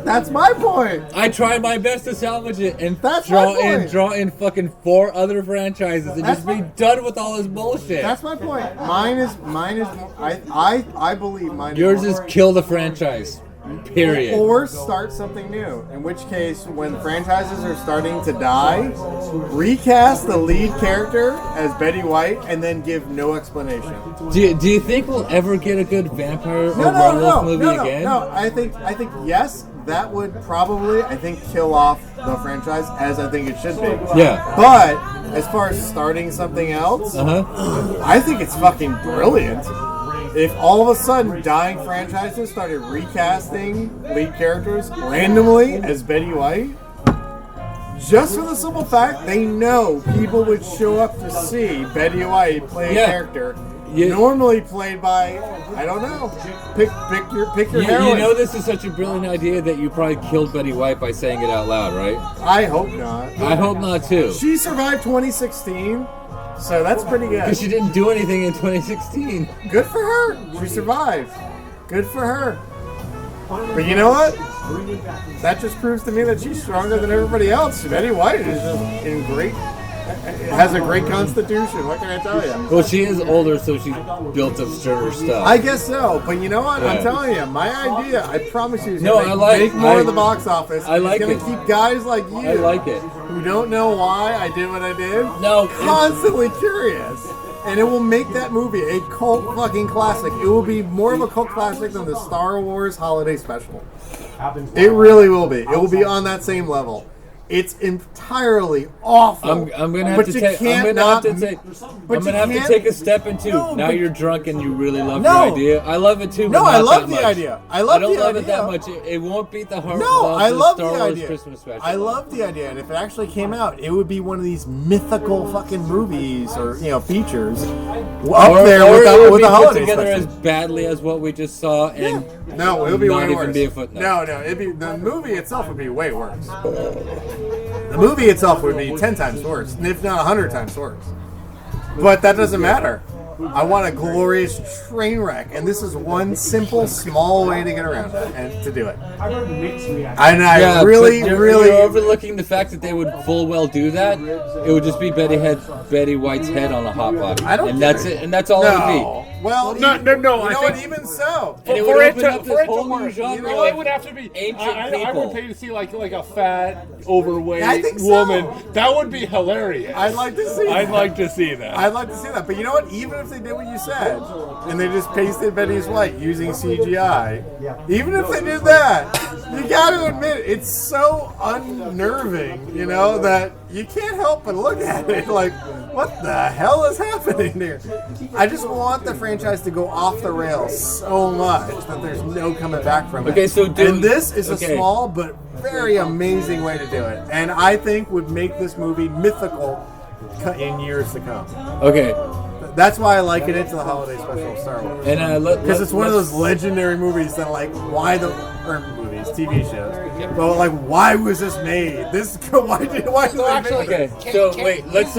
That's my point. I tried my best to salvage it and That's draw in fucking 4 other franchises and just be done with all this bullshit. That's my point. Mine is. I believe mine. Yours is kill the franchise. Period. Or start something new. In which case, when franchises are starting to die, recast the lead character as Betty White and then give no explanation. Do you think we'll ever get a good vampire or werewolf movie again? No, I think yes, that would probably kill off the franchise as I think it should be. Yeah. But as far as starting something else, I think it's fucking brilliant. If all of a sudden dying franchises started recasting lead characters randomly as Betty White, just for the simple fact they know people would show up to see Betty White play a character normally played by, I don't know, pick your heroine. You know this is such a brilliant idea that you probably killed Betty White by saying it out loud, right? I hope not. I hope not too. She survived 2016. So that's pretty good. Because she didn't do anything in 2016. Good for her. She survived. Good for her. But you know what? That just proves to me that she's stronger than everybody else. Betty White is just has a great constitution. What can I tell you? Well, she is older, so she's built up stronger stuff. I guess so. But you know what? I'm telling you, my idea, I promise you, is going to make more of the box office. I like it. It's going to keep guys like you. I like it. Who don't know why I did what I did. No. Constantly curious. And it will make that movie a cult fucking classic. It will be more of a cult classic than the Star Wars Holiday Special. It really will be. It will be on that same level. It's entirely awful. I'm gonna have to take. I'm gonna have to take a step into. Now you're drunk and you really love the idea. I love it too. No, I love the idea. I don't love it that much. It won't beat the heart. No, I love the Star Wars idea. Christmas special. I love the idea, and if it actually came out, it would be one of these mythical fucking movies or features up there with the holiday together special. as badly as what we just saw, and no, it would be not way even worse. be a footnote. No, it'd be the movie itself would be way worse. The movie itself would be 10 times worse, if not 100 times worse. But that doesn't matter. I want a glorious train wreck, and this is one simple, small way to get around it and to do it. And I really you're overlooking the fact that they would full well do that. It would just be Betty White's head on a hot body, that's it, and that's all it would be. Well, no. I think even so. For it to work, it would have to be ancient people. I would pay to see like a fat, overweight woman. That would be hilarious. I'd like to see. I'd like to see that. I'd like to see that. But you know what? Even if they did what you said, and they just pasted Betty White using CGI, even if they did that, you got to admit it's so unnerving. That you can't help but look at it like, What the hell is happening here? I just want the franchise to go off the rails so much that there's no coming back from it. Okay, so and this is a small but very amazing way to do it, and I think would make this movie mythical in years to come. Okay. That's why I liken it to the holiday special of Star Wars. And because it's one of those legendary movies that TV shows. But like, why was this made? Why did they make it? Okay, let's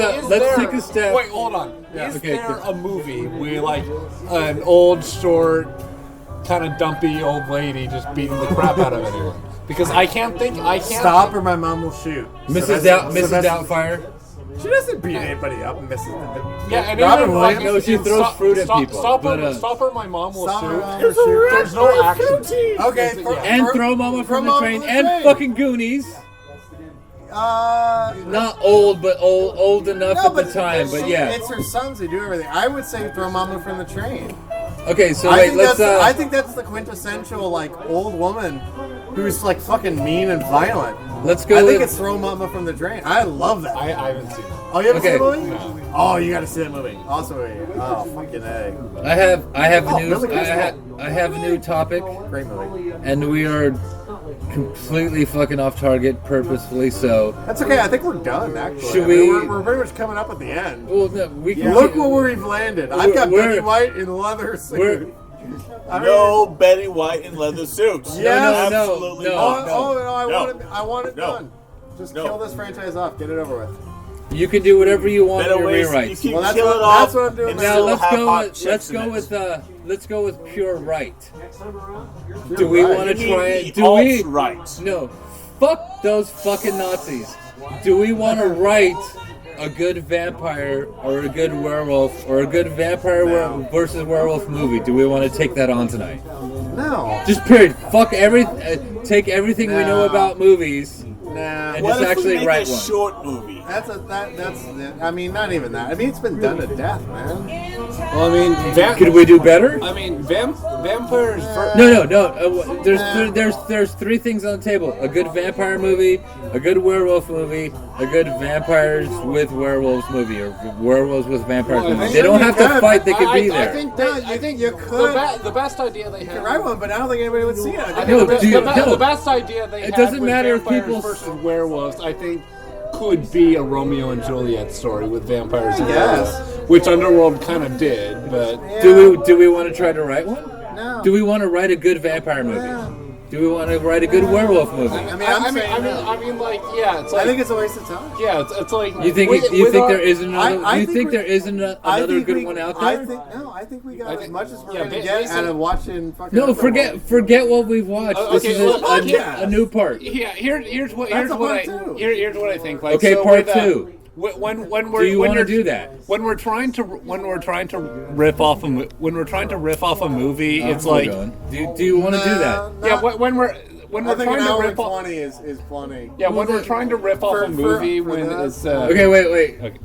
take a step. Wait, hold on. Is there a movie where like an old, short, kind of dumpy old lady just beating the crap out of anyone? Because I can't think. Stop or my mom will shoot. Mrs. Doubtfire. She doesn't beat anybody up, Mrs. Yeah, and Robin even Williams. No, she throws fruit at people. Stop her, my mom will shoot. There's no action. Okay, and throw Mama from the train, and fucking Goonies. Not old, but old enough at the time. But yeah, it's her sons who do everything. I would say throw Mama from the train. Okay, so I think that's the quintessential like old woman who's like fucking mean and violent. Let's go. I think it's Throw Mama from the Train. I love that. I haven't seen it. Oh, you haven't seen the movie? No. Oh, you got to see that movie. Awesome movie. Oh, fucking A. I have a new topic. Great movie. And we are completely fucking off target, purposefully so. That's okay. I think we're done. Actually, Should we? We're pretty much coming up at the end. Well, no, we can look where we've landed. I've got Betty White in leather suit. Betty White in leather suits. Yes. Absolutely no. I want it No. done. Just kill this franchise off. Get it over with. You can do whatever you want with your rewrites. You can kill it off. That's what I'm doing. Now let's go with pure right. Do we want to try it? Do we? Right. No. Fuck those fucking Nazis. Do we want to write a good vampire or a good werewolf or a good vampire versus werewolf movie? Do we want to take that on tonight? No. Just period. Fuck take everything we know about movies. And what just if actually we make write a one. short movie? That's I mean, not even that. I mean, it's been done to death, man. Well, I mean, could we do better? I mean, vampires. No. There's three things on the table: a good vampire movie, a good werewolf movie, a good vampires with werewolves movie, or werewolves with vampires movie. They don't have to fight; they could be there. I think you could. The best idea they had. Right one, but I don't think anybody would see it. The best idea they had. It doesn't matter if vampires people versus werewolves. I think could be a Romeo and Juliet story with vampires and werewolves, which Underworld kind of did. But do we want to try to write one? No. Do we want to write a good vampire movie? Do we want to write a good werewolf movie? I mean, like, yeah. It's like, I think it's a waste of time. Yeah, it's like. You think there isn't another good one out there? I think we got as much as we're going to get out of watching fucking. No, forget what we've watched. This is a new part. Yeah, here's what I think. Like, okay, so part two. When do you want to do that? When we're trying to riff off a movie, it's like. Do you want to do that? Yeah, when we're trying to rip off. 20 is plenty. Yeah, when we're trying to rip off a movie, when it's. Okay, wait. Okay.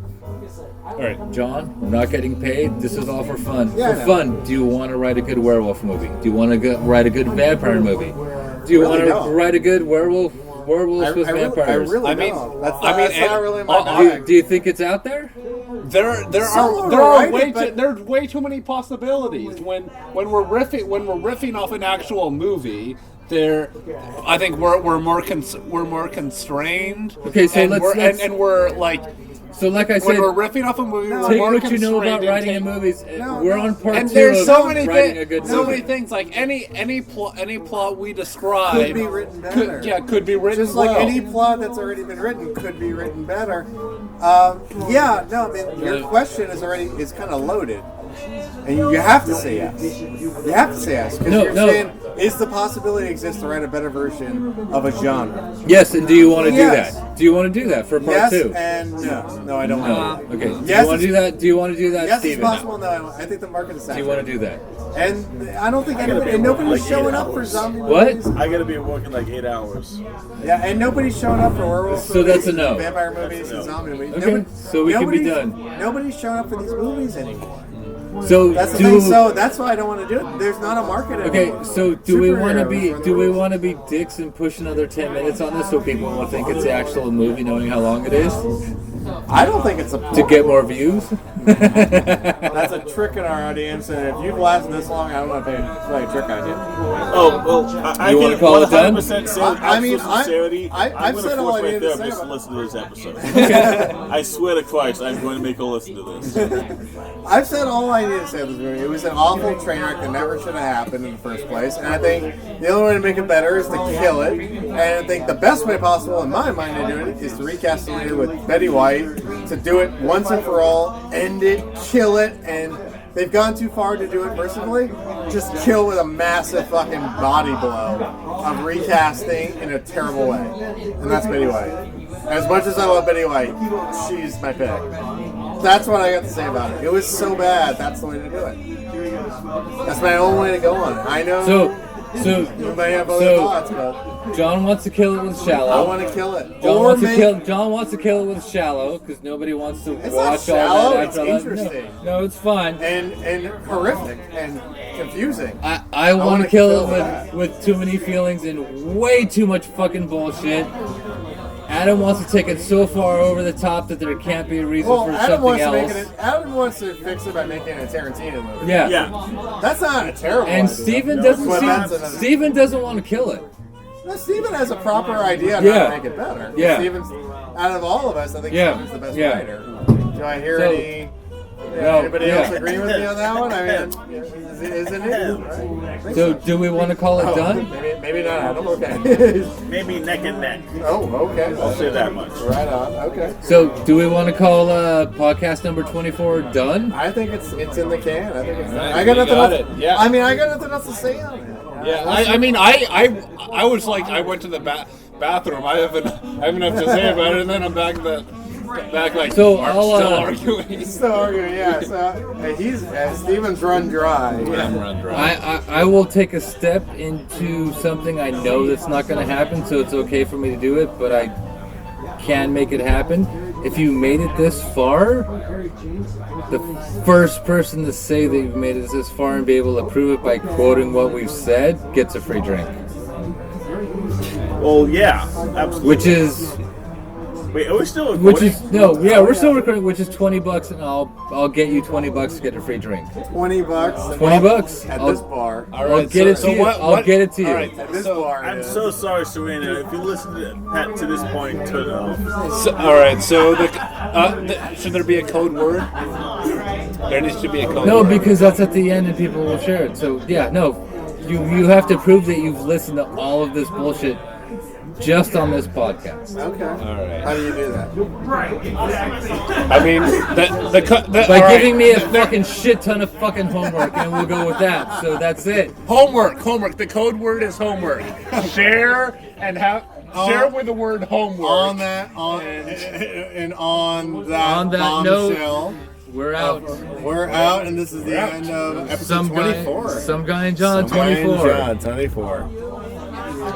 All right, John, we're not getting paid. This is all for fun. Yeah, for fun, do you want to write a good werewolf movie? Do you want to write a good vampire movie? Do you want to write a good werewolf? Werewolves with vampires. I really don't. That's not really my bag. Do you think it's out there? There's way too many possibilities. When we're riffing off an actual movie, I think we're more constrained. Okay, so we're like. So, like I said, when we're riffing off a movie, take what you know about writing a movie. We're on part and 2 there's so of many writing a good movie. So many things. Like any plot we describe could be written better. Could be written just like any plot that's already been written could be written better. Your question is kind of loaded, and you have to say yes. You have to say yes because you're saying, is the possibility exists to write a better version of a genre? Yes, and do you want to do that? Do you want to do that for part 2? Yes and no. No, I don't want to. Okay. Do you want to do that? Do you want to do that, yes, Steven? Yes, it's possible. No, I think the market is saturated. Do you want to do that? And I don't think nobody's showing up for zombie What? movies. I gotta be working like 8 hours. Yeah, and nobody's showing up for werewolf so movies, that's a no. vampire movies, and zombie movies. Okay, so we can be done. Nobody's showing up for these movies anymore. So that's the thing. So that's why I don't want to do it. There's not a market anymore. Okay, so do we want to be dicks and push another 10 minutes on this so people will think it's the actual movie, knowing how long it is? I don't think it's a To get more views? That's a trick in our audience, and if you've lasted this long, I don't want to play a trick on you. Oh, well, I You wanna think call it done? 100% I mean, sincerity. I've I'm going said to all force I my needed to say therapist to about- listen to this episode. I swear to Christ, I'm going to make her listen to this. I've said all I need to say about this movie. It was an awful train wreck that never should have happened in the first place, and I think the only way to make it better is to kill it. And I think the best way possible, in my mind, to do it is to recast the movie with Betty White, to do it once and for all, end it, kill it, and they've gone too far to do it mercifully. Just kill with a massive fucking body blow of recasting in a terrible way. And that's Betty White. As much as I love Betty White, she's my pick. That's what I got to say about it. It was so bad, that's the way to do it. That's my only way to go on it. I know you may have other thoughts, but John wants to kill it with Shallow. I want to kill it. John wants to kill it with Shallow because nobody wants to It's watch not all shallow, that. it's after that. interesting. No, it's fun. And horrific and confusing. I want to kill that. it with too many feelings and way too much fucking bullshit. Adam wants to take it so far over the top that there can't be a reason for something else. Adam wants to fix it by making it a Tarantino movie. Yeah. That's not a terrible And idea. Steven Steven doesn't want to kill it. Steven has a proper idea on how to make it better. Yeah. Steven's, out of all of us, I think Steven's the best writer. Do I hear anybody else agree with me on that one? I mean, isn't it? Right? So, do we want to call it done? Maybe not Adam. Okay. Maybe neck and neck. Oh, okay. I'll say that much. Right on. Okay. So, do we want to call podcast number 24 done? I think it's in the can. I think it's done. Right, I got nothing else. it. Yeah. I mean, I got nothing else to say on it. Yeah, I mean, I was like, I went to the bathroom. I haven't enough to say about it, and then I'm back like So still arguing. Still arguing, yeah. So Steven's run dry. I'm run dry. I will take a step into something I know that's not going to happen, so it's okay for me to do it, but I can make it happen. If you made it this far, the first person to say that you've made it this far and be able to prove it by quoting what we've said gets a free drink. Well, yeah, absolutely. Which is... Wait, are we still recording? We're still recording, which is $20, and I'll get you $20 to get a free drink. $20. $20 at this bar. I'll get it to you. I'll get it to you. All right, At this bar. I'm so sorry, Serena. If you listen to this point, turn it off. All right, so should there be a code word? There needs to be a code word. No, because that's at the end and people will share it. So yeah, no, you have to prove that you've listened to all of this bullshit just on this podcast. Okay. All right. How do you do that? I mean, by giving me a fucking shit ton of fucking homework, and we'll go with that. So that's it. Homework. The code word is homework. Share and share with the word homework. On that note, we're out. We're out, and this is the end of episode 24. Some guy in John 24. 24.